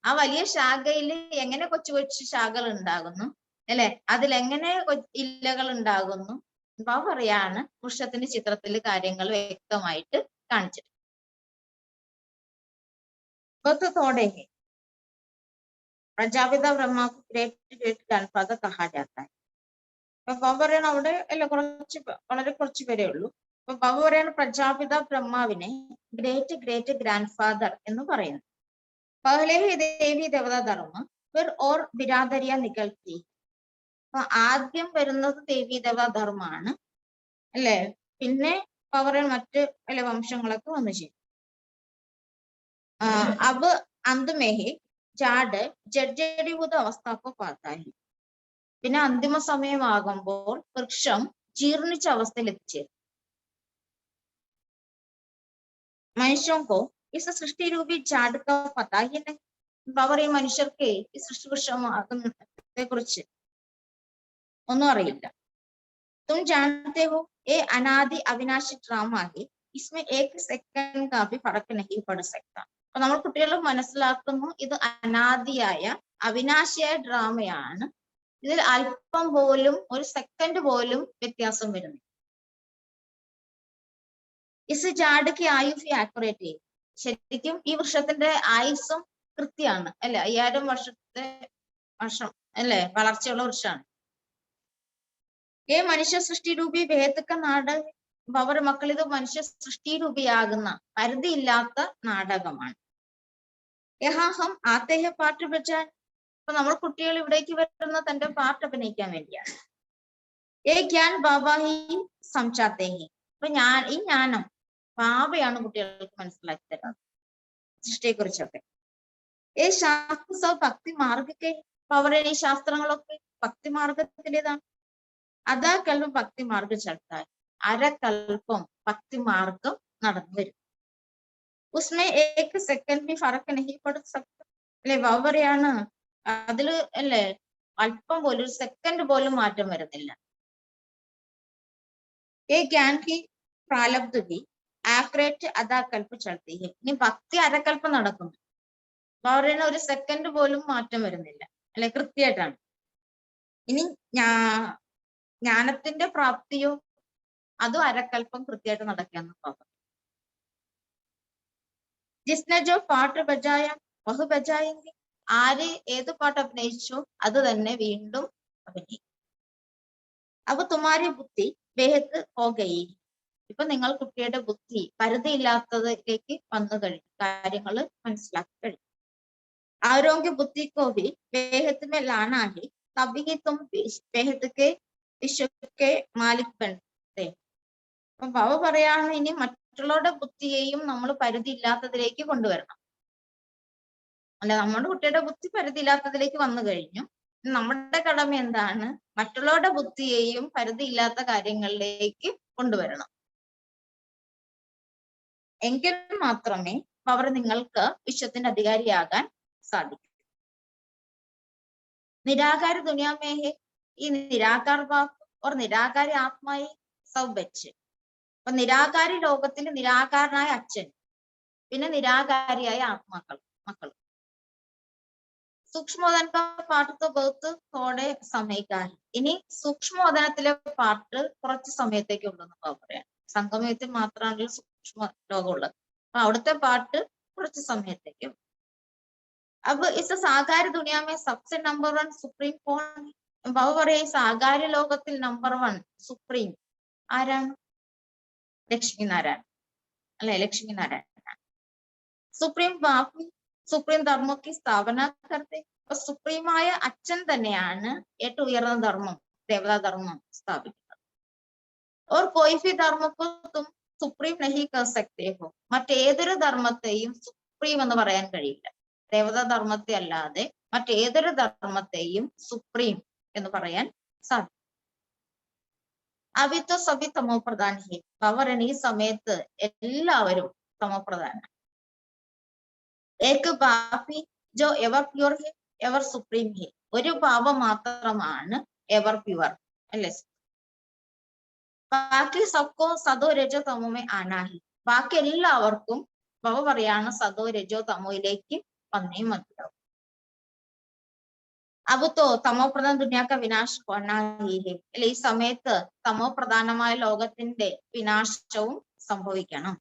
ആ വലിയ ശാഖയിൽ എങ്ങനെ കൊച്ചു കൊച്ചു ശാഖകൾ ഉണ്ടാകുന്നു അല്ലെ, അതിലെങ്ങനെ ഇലകൾ ഉണ്ടാകുന്നു. ബാബ പറയാണ് വൃക്ഷത്തിന്റെ ചിത്രത്തിൽ കാര്യങ്ങൾ വ്യക്തമായിട്ട് കാണിച്ചിട്ടുണ്ട്. वक्त थोड़े हैं प्रजापिता ब्रह्मा को ग्रेट ग्रेट ग्രാൻഡ്ഫാദർ कहा जाता है. അപ്പൊ ബാബ പറയണ അവിടെ അല്ല വളരെ കുറച്ച് പേരേ ഉള്ളൂ. അപ്പൊ ബാബ പറയണ പ്രജാപിത ബ്രഹ്മാവിനെ ഗ്രേറ്റ് ഗ്രേറ്റ് ഗ്രാൻഡ്ഫാദർ എന്ന് പറയുന്നു. പഹലെ ഹി ദേവി ദേവതാ ധർമ്മ ഫിർ ഓർ ബിരാദരിയ നികൽത്തി. അപ്പൊ ആദ്യം വരുന്നത് ദേവി ദേവതാ ധർമ്മമാണ് അല്ലെ, പിന്നെ പറയുന്ന മറ്റ് അല്ലെ വംശങ്ങളൊക്കെ വന്നു ചെയ്യും. അബ് അന്തുമേഹി ചാട് ജഡ്ജടിഭൂത അവസ്ഥക്കോ പാത്തായി. പിന്നെ അന്തിമ സമയമാകുമ്പോൾ വൃക്ഷം ജീർണിച്ച അവസ്ഥയിൽ എത്തിച്ചേരും. മനുഷ്യർക്കോ ഈ സൃഷ്ടി രൂപി ജാട് കാ പതാ ഹി നഹീ. പറയും മനുഷ്യർക്ക് ഈ സൃഷ്ടി വൃക്ഷത്തെ കുറിച്ച് ഒന്നും അറിയില്ല. तुम जानते हो ये अनादि अविनाशी ड्रामा है, इसमें एक सेकंड का भी फर्क नहीं पड़ सकता. അപ്പൊ നമ്മൾ കുട്ടികൾ മനസ്സിലാക്കുന്നു ഇത് അനാദിയായ അവിനാശിയായ ഡ്രാമയാണ്, ഇതിൽ അല്പം പോലും ഒരു സെക്കൻഡ് പോലും വ്യത്യാസം വരുന്നില്ല. ഇസ് ജാഡ്ക്ക് ആയുസ് ആക്യുറേറ്റ്. ശരിക്കും ഈ വൃക്ഷത്തിന്റെ ആയുസ്സും കൃത്യമാണ് അല്ലെ, 5000 വർഷം അല്ലെ വളർച്ചയുള്ള വൃക്ഷമാണ്. ഏ മനുഷ്യ സൃഷ്ടി രൂപി വേദക്ക നാടക. അവർ മക്കൾ ഇത് മനുഷ്യ സൃഷ്ടി രൂപിയാകുന്ന പരിധിയില്ലാത്ത നാടകമാണ്. യഹാഹം ആത്തേഹ പാട്ട് ബച്ചാൻ. അപ്പൊ നമ്മൾ കുട്ടികൾ ഇവിടേക്ക് വരുന്ന തന്റെ പാട്ട് അഭിനയിക്കാൻ വേണ്ടിയാണ്. ഏ ജ്ഞാൻ ബാബാഹി സംചാത്തേഹി. അപ്പൊ ഈ ജ്ഞാനം ബാബയാണ് കുട്ടികൾക്ക് മനസ്സിലാക്കി തരുന്നത് സൃഷ്ടിയെ കുറിച്ചൊക്കെ. ഏ ശാസ്ത്ര ഭക്തി മാർഗക്കെ. അപ്പൊ അവരുടെ ഈ ശാസ്ത്രങ്ങളൊക്കെ ഭക്തി മാർഗത്തിലേതാണ്. അതാകൽപ്പം ഭക്തി മാർഗം ചർത്താൻ. അരകൽപ്പം ഭക്തി മാർഗം നടന്നു വരും. ഉസ്മേ ഏക് സെക്കൻഡ് भी फर्क नहीं पड़ सकता. അല്ലെ ബാബ പറയാണ് അതില് അല്ലെ അല്പം പോലും ഒരു സെക്കൻഡ് പോലും മാറ്റം വരുന്നില്ല. ഏ ജ്ഞാൻ की प्रालब्ध भी ആക്രേറ്റ് അതാകൽപ്പ് ചലത്തി है. ഇനി ഭക്തി അരകൽപ്പം നടക്കുന്നു. ബാബ പറയുന്ന ഒരു സെക്കൻഡ് പോലും മാറ്റം വരുന്നില്ല അല്ലെ, കൃത്യമായിട്ടാണ്. ഇനി ജ്ഞാനത്തിന്റെ പ്രാപ്തിയോ അതും അരക്കൽപ്പം കൃത്യമായിട്ട് നടക്കാന്ന് പറഞ്ഞു. ജിസ്നെ ജോ പാട്ട് ബജായ വഹു ബജായെങ്കിൽ. ആര് ഏത് പാട്ട് അഭിനയിച്ചോ അത് തന്നെ വീണ്ടും അഭിനയിക്കും. അപ്പൊ തുമാരി ബുദ്ധി ബേഹത്ത് ഹോഗയി. ഇപ്പൊ നിങ്ങൾ കുട്ടിയുടെ ബുദ്ധി പരിധിയില്ലാത്തതിലേക്ക് വന്നു കഴിഞ്ഞു, കാര്യങ്ങൾ മനസ്സിലാക്കി കഴിഞ്ഞു. ആരോഗ്യ ബുദ്ധിക്കോവി ബേഹത്ത് ലാനാഹി തബി തും ബേഹത്ത് വിശ്വക്കെ മാലിക് ബൻതേ. അപ്പൊ ബാബ പറയാണ് ഇനി മറ്റുള്ളവരുടെ ബുദ്ധിയെയും നമ്മൾ പരിധി ഇല്ലാത്തതിലേക്ക് കൊണ്ടുവരണം അല്ലെ. നമ്മുടെ കുട്ടിയുടെ ബുദ്ധി പരിധി ഇല്ലാത്തതിലേക്ക് വന്നു കഴിഞ്ഞു. നമ്മുടെ കടമ എന്താണ്? മറ്റുള്ളവരുടെ ബുദ്ധിയെയും പരിധി ഇല്ലാത്ത കാര്യങ്ങളിലേക്ക് കൊണ്ടുവരണം. എങ്കിൽ മാത്രമേ അവർ നിങ്ങൾക്ക് വിശ്വത്തിന്റെ അധികാരിയാകാൻ സാധിക്കൂ. നിരാകാര ദുനിയാമേഹെ ഈ നിരാകാർ ബാപ്പ് ഓർ നിരാകാരി ആത്മായി സബ് ബച്ച്. അപ്പൊ നിരാകാരി ലോകത്തിൽ നിരാകാരനായ അച്ഛൻ, പിന്നെ നിരാകാരിയായ മക്കൾ. സൂക്ഷ്മോദന പാട്ട് ബഹുത്ത് തോടെ സമയക്കാരി. ഇനി സൂക്ഷ്മോദനത്തിലെ പാട്ട് കുറച്ച് സമയത്തേക്ക് ഉണ്ടെന്ന് പറയാം. സംഗമയത്തിൽ മാത്രമാണല്ലോ സൂക്ഷ്മ ലോകമുള്ളത്. അപ്പൊ അവിടുത്തെ പാട്ട് കുറച്ച് സമയത്തേക്ക്. അപ്പൊ ഇസ് സാകാര ദുനിയാമേ സബ്സെ നമ്പർ 1 സുപ്രീം കോൺ. ബാബ പറയാ സാകാര്യ ലോകത്തിൽ നമ്പർ 1 സുപ്രീം ആരാണ്? ലക്ഷ്മി നാരായണൻ അല്ലെ, ലക്ഷ്മി നാരായണൻ. സുപ്രീം ബാപ്പി സുപ്രീം ധർമ്മക്ക് സ്ഥാപന കർത്തെ. അപ്പൊ സുപ്രീമായ അച്ഛൻ തന്നെയാണ് ഏറ്റവും ഉയർന്ന ധർമ്മം, ദേവതാധർമ്മം സ്ഥാപിക്കുന്നത്. ഓർ കോയി ഭി ധർമ്മക്കോ തും സുപ്രീം നഹി കർ സക്തേ ഹോ. മറ്റേതൊരു ധർമ്മത്തെയും സുപ്രീം എന്ന് പറയാൻ കഴിയില്ല. ദേവതാധർമ്മത്തെ അല്ലാതെ മറ്റേതൊരു ധർമ്മത്തെയും സുപ്രീം എന്ന് പറയാൻ സാധിക്കും. അവിത്വ സഭി തമോ പ്രധാൻ ഹി. പവരൻ ഈ സമയത്ത് എല്ലാവരും തമോ പ്രധാന. ഏക് ബാപ്പി ജോ എവർ പ്യുവർ ഹി എവർ സുപ്രീം ഹി. ഒരു ഭാവം മാത്രമാണ് എവർ പ്യുവർ അല്ലെ. ബാക്കി സബ്കോ സദോ രജോ തമോമേ ആനാ ഹി. ബാക്കി എല്ലാവർക്കും ബാബ പറയാണ് സദോ രജോ തമോയിലേക്ക് വന്നേ മതിയാവും. अब तो തമോ പ്രധാന ദുനിയാക്ക വിനാശ അല്ലെ. ഈ സമയത്ത് തമോ പ്രധാനമായ ലോകത്തിന്റെ വിനാശവും സംഭവിക്കണം.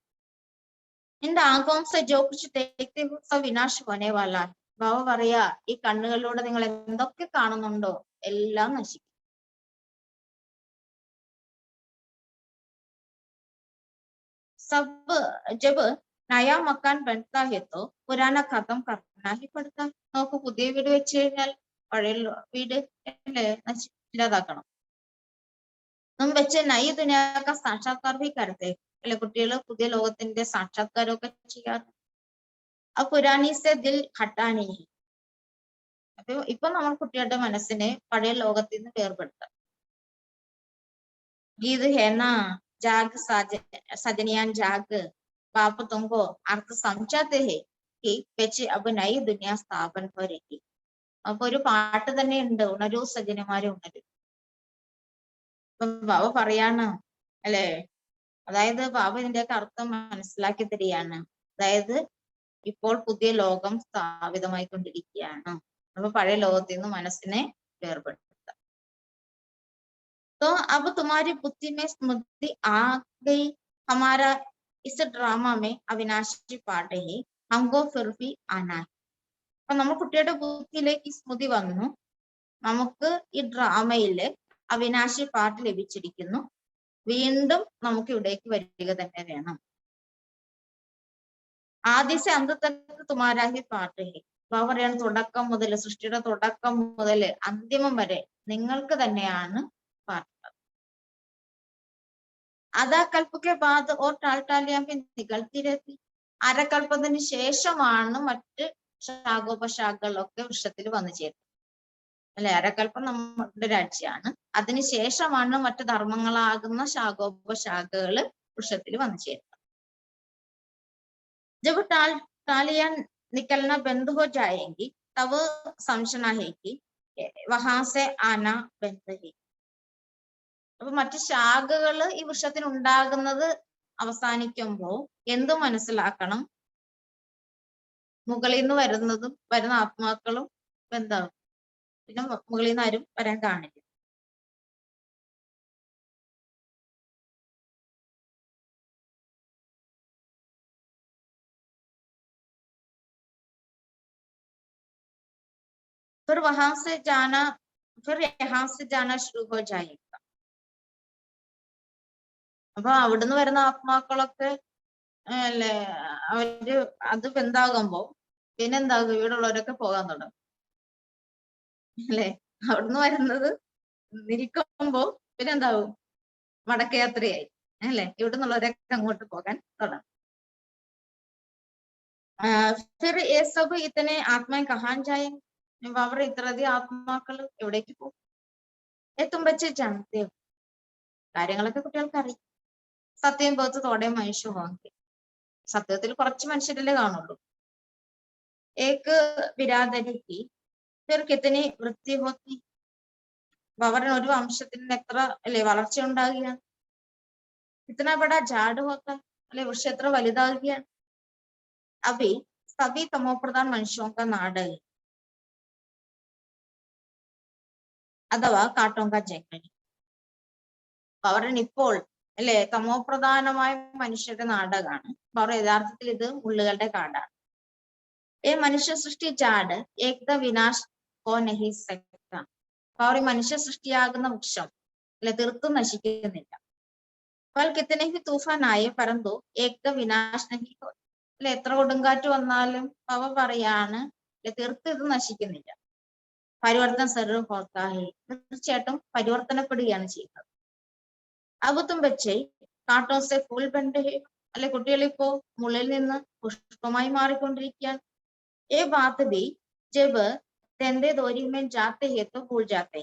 എന്റെ ആഗോം സെ ജോ കുച്ച് ദേഖ്തേ ഹോ സബ് വിനാശ് ഹോനെ വാലാ ഹൈ. ബാബ പറയാ, ഈ കണ്ണുകളിലൂടെ നിങ്ങൾ എന്തൊക്കെ കാണുന്നുണ്ടോ എല്ലാം നശിക്കും. സബ് ജബ് നയാ മക്കാൻ ബൻതാ ഹെ തോ പുരാന ഖത്തം കർനാ ഹി പഡ്താ ഹെ. നോക്ക്, പുതിയ വീട് വെച്ച് കഴിഞ്ഞാൽ പഴയ വീട് അല്ലേ ഇല്ലാതാക്കണം. നമ്മൾ വെച്ച് നൈ ദുനിയാക്ക സാക്ഷാത്കാർ ഭി കരത്തെ അല്ലെ, കുട്ടികൾ പുതിയ ലോകത്തിന്റെ സാക്ഷാത്കാരമൊക്കെ ചെയ്യാറ്. ആ പുരാനി സെ ദിൽ ഹട്ടാനി. അപ്പൊ ഇപ്പൊ നമ്മൾ കുട്ടികളുടെ മനസ്സിനെ പഴയ ലോകത്തിൽ നിന്ന് വേർപെടുത്താം. ഗീത് ഹേന ജാഗ് സജനിയാൻ ജാഗ് ബാപ്പ തുങ്കോ അർത്ഥ സംജാത്തെ ഹെ കി വെച്ച് അബ് നൈ ദുനിയ സ്ഥാപൻ പോരേക്ക്. അപ്പൊ ഒരു പാട്ട് തന്നെ ഉണ്ട്, ഉണരൂ സജനമാരെ ഉണരൂ. ഇപ്പൊ ബാബ പറയാണ് അല്ലെ, അതായത് ബാബ ഇതിന്റെയൊക്കെ അർത്ഥം മനസ്സിലാക്കി തരികയാണ്. അതായത് ഇപ്പോൾ പുതിയ ലോകം സ്ഥാപിതമായിക്കൊണ്ടിരിക്കുകയാണ്. അപ്പൊ പഴയ ലോകത്തിൽ നിന്ന് മനസ്സിനെ വേർപെടുത്താം. तो अब तुम्हारी बुद्धि में स्मृति आ गई, हमारा इस ड्रामा में अविनाशी पार्ट है, हमको फिर भी आना है. അപ്പൊ നമ്മൾ കുട്ടിയുടെ ബുദ്ധിയിലേക്ക് ഈ സ്മൃതി വന്നു, നമുക്ക് ഈ ഡ്രാമയില് അവിനാശി പാട്ട് ലഭിച്ചിരിക്കുന്നു, വീണ്ടും നമുക്ക് ഇവിടേക്ക് വരിക തന്നെ വേണം. ആദ്യത്തെ അന്തത്തക്ക് തുമാരാഹി പാട്ട് ഹെ. അപ്പൊ പറയാണ്, തുടക്കം മുതൽ, സൃഷ്ടിയുടെ തുടക്കം മുതൽ അന്തിമം വരെ നിങ്ങൾക്ക് തന്നെയാണ് പാട്ട്. അതാ കൽപ്പക്കെ ബാദ് ഓർ ടാൽട്ടാലിയാൻ നികൾത്തി രഹത്തി. അരകൽപ്പത്തിന് ശേഷമാണ് മറ്റ് ശാഖോപശാഖകളൊക്കെ വൃക്ഷത്തിൽ വന്നു ചേരുന്നത് അല്ലെ. അരകൽപ്പം നമ്മുടെ രാജ്യമാണ്, അതിനുശേഷമാണ് മറ്റു ധർമ്മങ്ങളാകുന്ന ശാഖോപശാഖകൾ വൃക്ഷത്തിൽ വന്നു ചേരുന്നത്. ജബ് ടാലിയാൻ നിക്കൽന ബന്ദ് ഹോ ജായേങ്കി തബ് സംശന ഹെ കി വഹാ സെ ആന ബന്ദ് ഹെ. അപ്പൊ മറ്റു ശാഖകള് ഈ വൃക്ഷത്തിന് ഉണ്ടാകുന്നത് അവസാനിക്കുമ്പോൾ എന്ത് മനസ്സിലാക്കണം? മുകളിൽ നിന്ന് വരുന്ന ആത്മാക്കളും ബന്ധാവും, പിന്നെ മുകളിൽ നിന്ന് ആരും വരാൻ കാണില്ല. फिर वहां से जाना, फिर यहाँ से जाना शुरू हो जाएगा. അപ്പൊ അവിടുന്ന് വരുന്ന ആത്മാക്കളൊക്കെ അല്ലെ, അവര് അത് ബന്ധാകുമ്പോ പിന്നെന്താകും, ഇവിടെ ഉള്ളവരൊക്കെ പോകാൻ തുടങ്ങും അല്ലെ. അവിടുന്ന് വരുന്നത് നിൽക്കുമ്പോ പിന്നെന്താവും, മടക്കയാത്രയായി അല്ലെ, ഇവിടെ നിന്നുള്ളവരൊക്കെ അങ്ങോട്ട് പോകാൻ തുടങ്ങും. ഫിർ യേ സബ് ഇതനെ ആത്മാ കഹാൻ ജായേ. അവർ ഇത്രയധികം ആത്മാക്കൾ എവിടേക്ക് പോകും? തും ബച്ചേ ജാനത്തെ ഹോ. കാര്യങ്ങളൊക്കെ കുട്ടികൾക്ക് അറിയാം. സത്യം ബോധ തോടെ മനുഷ്യ ഹോങ്കെ. സത്യത്തിൽ കുറച്ച് മനുഷ്യരല്ലേ കാണുള്ളൂ. ഏക്ക് ബിരാദരിക്ക് ഫിർ കിത്തനി വൃത്തി ഹോത്തി. അവരുടെ ഒരു വംശത്തിന് എത്ര അല്ലെ വളർച്ച ഉണ്ടാകുകയാണ്. ഇത്തന ബഡ ജാഡ് ഹോത്ത അല്ലെ, വൃക്ഷം എത്ര വലുതാകുകയാണ്. അഭി സഭി തമോപ്രധാൻ മനുഷ്യോങ്ക നാട് അഥവാ കാട്ടോങ്ക ജംഗലി. അവരുടെ ഇപ്പോൾ അല്ലെ തമോപ്രധാനമായ മനുഷ്യരുടെ നാടകമാണ്. അവർ യഥാർത്ഥത്തിൽ ഇത് മുള്ളുകളുടെ കാടാണ്. ഏ മനുഷ്യ സൃഷ്ടി ജാഡ് ഏകദ വിനാശ് ഹോ നഹി സക്ത. അവർ മനുഷ്യ സൃഷ്ടിയാകുന്ന വൃക്ഷം അല്ലെ തീർത്തും നശിക്കുന്നില്ല. പൽ കിത്തനെ ഹി തൂഫാനായ പരന്തു ഏകദ വിനാശ് നഹി ഹോ. അല്ലെ എത്ര കൊടുങ്കാറ്റ് വന്നാലും അവ പറയാണ് അല്ലെ തീർത്തും ഇത് നശിക്കുന്നില്ല. പരിവർത്തന സർവ ഹോത്താഹി. തീർച്ചയായിട്ടും പരിവർത്തനപ്പെടുകയാണ് ചെയ്യുന്നത്. അബുത്തും വെച്ചേ കാട്ടോസെ ഫുൾ ബണ്ട് ഹെ. അല്ലെ കുട്ടികളിപ്പോ മുള്ളിൽ നിന്ന് പുഷ്പമായി മാറിക്കൊണ്ടിരിക്കുകയാണ്. ഏ ബാത്ത് ബി ജബ് തെന്തേ ദോരിമേൻ ജാത്തെ ഹെ തോ ഭൂൽ ജാത്തെ.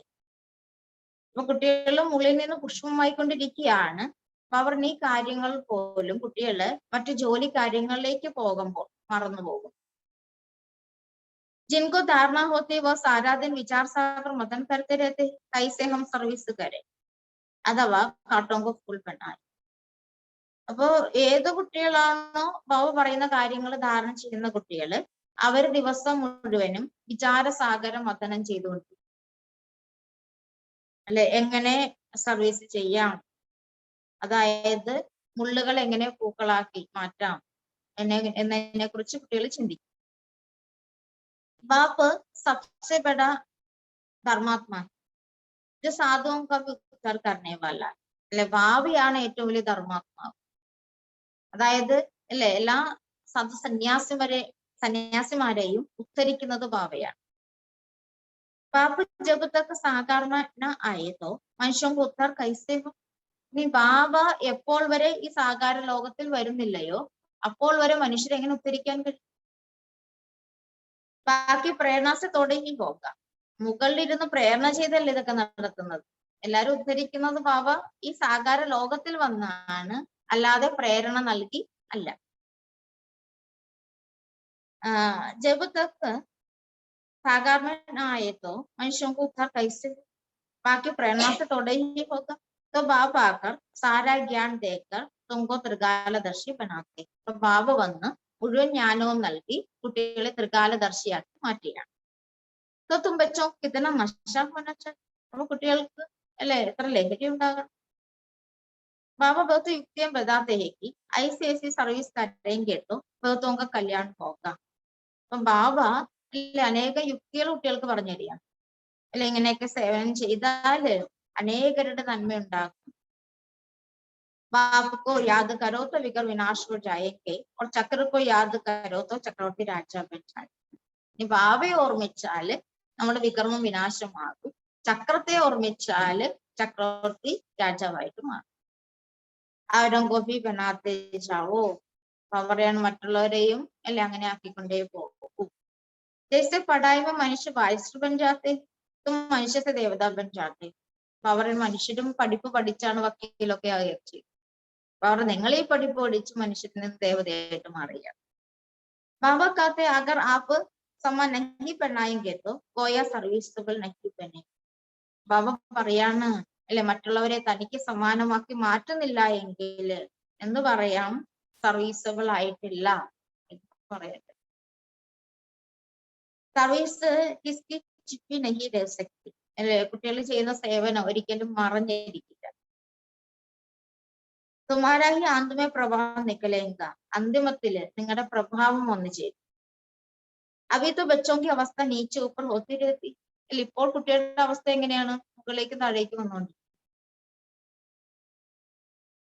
അപ്പൊ കുട്ടികളും മുള്ളിൽ നിന്ന് പുഷ്പമായിക്കൊണ്ടിരിക്കുകയാണ്. അപ്പൊ അവർ ഈ കാര്യങ്ങൾ പോലും കുട്ടികള് മറ്റു ജോലി കാര്യങ്ങളിലേക്ക് പോകുമ്പോൾ മറന്നുപോകും. जिनको धारणा होती वह सारा दिन विचार सागर मदन करते रहते, कैसे हम सर्विस करें. അഥവാ കാട്ടോങ്ക ഫുൾ പെണ്ണായി. അപ്പോ ഏത് കുട്ടികളാണോ ബാബ പറയുന്ന കാര്യങ്ങൾ ധാരണ ചെയ്യുന്ന കുട്ടികള്, അവര് ദിവസം മുഴുവനും വിചാരസാഗര മഥനം ചെയ്തുകൊണ്ടിരിക്കും അല്ലെ. എങ്ങനെ സർവീസ് ചെയ്യാം, അതായത് മുള്ളുകൾ എങ്ങനെ പൂക്കളാക്കി മാറ്റാം, എന്നതിനെ കുറിച്ച് കുട്ടികൾ ചിന്തിക്കും. बाप सबसे बड़ा धर्मात्मा है जो साधुओं का भी उद्धार करने वाला है. അല്ലെ, ഭാവിയാണ് ഏറ്റവും വലിയ ധർമാത്മാവ്. അതായത് അല്ലെ, എല്ലാ സന്യാസിമാരെയും ഉദ്ധരിക്കുന്നത് ഭാവയാണ്. बाप जब तक साधारण न आए तो മനുഷ്യൻ को उद्धार कैसे हो. ഇനി ബാബ എപ്പോൾ വരെ ഈ സാകാര ലോകത്തിൽ വരുന്നില്ലയോ അപ്പോൾ വരെ മനുഷ്യരെ എങ്ങനെ ഉദ്ധരിക്കാൻ കഴിയും? ബാക്കി പ്രേരണാസത്തോടെ ഈ പോകാം. മുകളിലിരുന്ന് പ്രേരണ ചെയ്തല്ലേ ഇതൊക്കെ നടത്തുന്നത്. എല്ലാരും ഉദ്ധരിക്കുന്നത് ബാബ ഈ സാകാര ലോകത്തിൽ വന്നാണ്, അല്ലാതെ പ്രേരണ നൽകി അല്ല. ജബ് തക്ക് साधारण आए तो मनुष्यों को उद्धार कैसे. बाकी प्रेरणा से थोड़े ही होगा. तो बाप आकर सारा ज्ञान देकर तुमको त्रिकालदर्शी बनाते. तो ബാബ വന്ന് മുഴുവൻ ജ്ഞാനവും നൽകി കുട്ടികളെ ത്രികാലദർശിയാക്കി മാറ്റുകയാണ്. तो तुम बच्चों को कितना नशा होना चाहिए. അപ്പൊ കുട്ടികൾക്ക് അല്ലെ എത്ര ലഹരി ഉണ്ടാകണം. बाबा बहुत युक्तियां बताते हैं कि ऐसी ऐसी सर्विस करेंगे तो बहुतों का कल्याण होगा. അപ്പം ബാബ അല്ലെ അനേക യുക്തികൾ കുട്ടികൾക്ക് പറഞ്ഞു തരികയാണ്. അല്ലെ, ഇങ്ങനെയൊക്കെ സേവനം ചെയ്താല് അനേകരുടെ നന്മ ഉണ്ടാകും. बाप को याद करो तो विकर विनाश हो जाएंगे और चक्र को याद करो तो चक्रवर्ती രാജാ बन जाएंगे. ഇനി ബാബയെ ഓർമ്മിച്ചാല് നമ്മുടെ വികർമ്മം വിനാശമാകും, ചക്രത്തെ ഓർമ്മിച്ചാല് ചക്രവർത്തി രാജാവായിട്ട് മാറും. ആരംഗോപി ബനാത്തെ ജാവോ. പറയാണ് മറ്റുള്ളവരെയും അല്ലെ അങ്ങനെ ആക്കിക്കൊണ്ടേ പോകും. जैसे पढ़ाई में मनुष्य बारिस्टर बन जाते तो मनुष्य से देवता बन जाते. അവർ മനുഷ്യരും പഠിപ്പ് പഠിച്ചാണ് വക്കീലൊക്കെ ആയത്. അവർ നിങ്ങൾ ഈ പഠിപ്പ് പഠിച്ച് മനുഷ്യരിൽ നിന്ന് ദേവതയായിട്ട് മാറിയ. ബാബ कहते अगर आप समान नहीं बनाएंगे तो गोया सर्विसेबल नहीं बने. ബാബ പറയാണ് അല്ലെ, മറ്റുള്ളവരെ തനിക്ക് സമാനമാക്കി മാറ്റുന്നില്ല എങ്കിൽ എന്ന് പറയാം സർവീസബിൾ ആയിട്ടില്ല എന്ന് പറയട്ടെ. സർവീസ് കിസ്കി ചിപ്പി നഹി രഹ സക്തി. അല്ലെ, കുട്ടികൾ ചെയ്യുന്ന സേവനം ഒരിക്കലും മറഞ്ഞിരിക്കില്ല. തുമാരാ ഹി അന്തിമ പ്രഭാവം നിക്കലേങ്ക. അന്തിമത്തില് നിങ്ങളുടെ പ്രഭാവം വന്നു ചേരും. അഭിത്തോ ബച്ചോങ്കി അവസ്ഥ നീച്ച ഊപ്പർ ഹോത്തി രഹത്തി. അല്ല, ഇപ്പോൾ കുട്ടികളുടെ അവസ്ഥ എങ്ങനെയാണ്? മുകളിലേക്ക് താഴേക്ക് വന്നുകൊണ്ടിരിക്കും.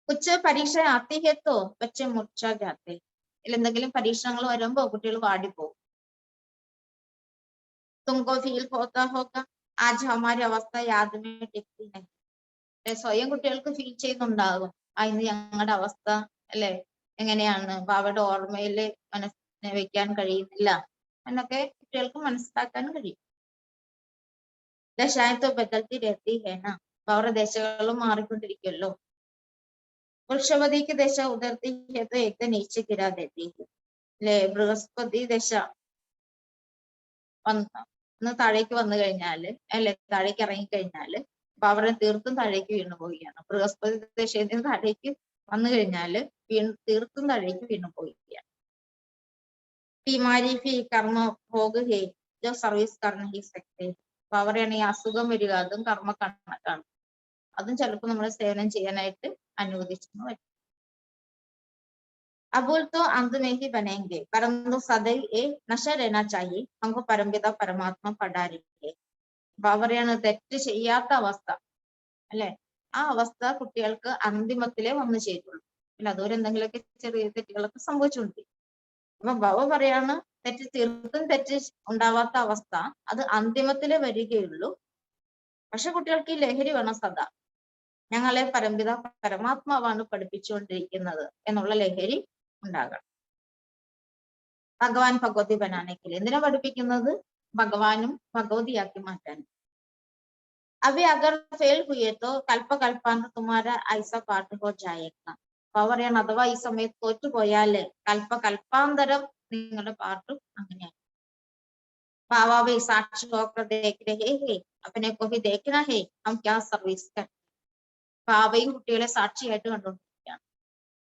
ഉച്ച പരീക്ഷ ആത്തി ഹെത്തോ ബച്ച മുർച്ച ജാത്തെ. അല്ല, എന്തെങ്കിലും പരീക്ഷണങ്ങൾ വരുമ്പോ കുട്ടികൾ വാടിപ്പോകും. तुमको फील होता होगा आज हमारी അവസ്ഥ യാദ് മേ ടിക്തി നഹി. സ്വയം കുട്ടികൾക്ക് ഫീൽ ചെയ്യുന്നുണ്ടാകും, ഇന്ന് ഞങ്ങളുടെ അവസ്ഥ അല്ലെ എങ്ങനെയാണ്, ബാബയുടെ ഓർമ്മയില് മനസ്സിനെ വെക്കാൻ കഴിയുന്നില്ല എന്നൊക്കെ കുട്ടികൾക്ക് മനസ്സിലാക്കാൻ കഴിയും. ദശായത്തോ ബദൽത്തി രഹത്തി ഹേന. അവരുടെ ദശകളും മാറിക്കൊണ്ടിരിക്കുമല്ലോ. വൃക്ഷപതിക്ക് ദശ ഉദർത്തി ഹേതോ ഏക നീച്ച ഗിരാ ദേത്തി. അല്ലെ, ബൃഹസ്പതി ദശ ഒന്ന് താഴേക്ക് വന്നു കഴിഞ്ഞാല് അല്ലെ, താഴേക്ക് ഇറങ്ങിക്കഴിഞ്ഞാല് അപ്പൊ അവരെ തീർത്തും താഴേക്ക് വീണു പോവുകയാണ്. ബൃഹസ്പതി ദശയിൽ നിന്ന് താഴേക്ക് വന്നു കഴിഞ്ഞാല് തീർത്തും താഴേക്ക് വീണു പോവുകയാണ്. ബീമാരി ഫി കർമ്മ ഭോഗ് ഹേ ജോ സർവീസ് കർണ ഹി സക്തേ. അപ്പൊ അവരെയാണ് ഈ അസുഖം വരിക, അതും കർമ്മ കണക്കാണ്. അതും ചിലപ്പോൾ നമ്മൾ സേവനം ചെയ്യാനായിട്ട് അനുവദിച്ചെന്ന് വരും. अबुल तो अंत में ही बनेंगे परंतु सदैव ये नशा रहना चाहिए. हमको परमपिता परमात्मा പഠാ രഹേ. അപ്പൊ അവരെയാണ് തെറ്റ് ചെയ്യാത്ത അവസ്ഥ അല്ലെ, ആ അവസ്ഥ കുട്ടികൾക്ക് അന്തിമത്തിലേ വന്നു ചേരുള്ളൂ. പിന്നെ അതുവരെ എന്തെങ്കിലുമൊക്കെ ചെറിയ തെറ്റുകളൊക്കെ സംഭവിച്ചുകൊണ്ടിരിക്കും. അപ്പൊ ബാബ പറയാണ് തീർത്തും തെറ്റ് ഉണ്ടാവാത്ത അവസ്ഥ അത് അന്തിമത്തിലേ വരികയുള്ളൂ. പക്ഷെ കുട്ടികൾക്ക് ഈ ലഹരി വേണം സദാ. ഞങ്ങളെ പരംപിത പരമാത്മാവാണ് പഠിപ്പിച്ചുകൊണ്ടിരിക്കുന്നത് എന്നുള്ള ലഹരി ഉണ്ടാകണം. ഭഗവാൻ ഭഗവതി ബനാനേക്കില്ല. എന്തിനാ പഠിപ്പിക്കുന്നത്? ഭഗവാനും ഭഗവതിയാക്കി മാറ്റാൻ. അഭി അഗർ ഫെയിൽ ഹുയേ തോ കൽപ്പ കൽപ്പാന്ത തുമാര ഐസ പാട്ട് ഹോ ജായേഗ. പറയാണ് അഥവാ ഈ സമയത്ത് തോറ്റുപോയാല് കൽപ്പ കൽപ്പാന്തരം നിങ്ങളുടെ പാട്ടും അങ്ങനെയാണ്. ബാബാബി സാക്ഷി ഹോക്കർ ദേഖ് രഹേ ഹേ അപ്പനെ കോ ഭി ദേഖ്നാ ഹേ ഹം ക്യാ സർവീസ് കർ. ബാബയും കുട്ടികളെ സാക്ഷിയായിട്ട് കണ്ടുകൊണ്ടിരിക്കുകയാണ്.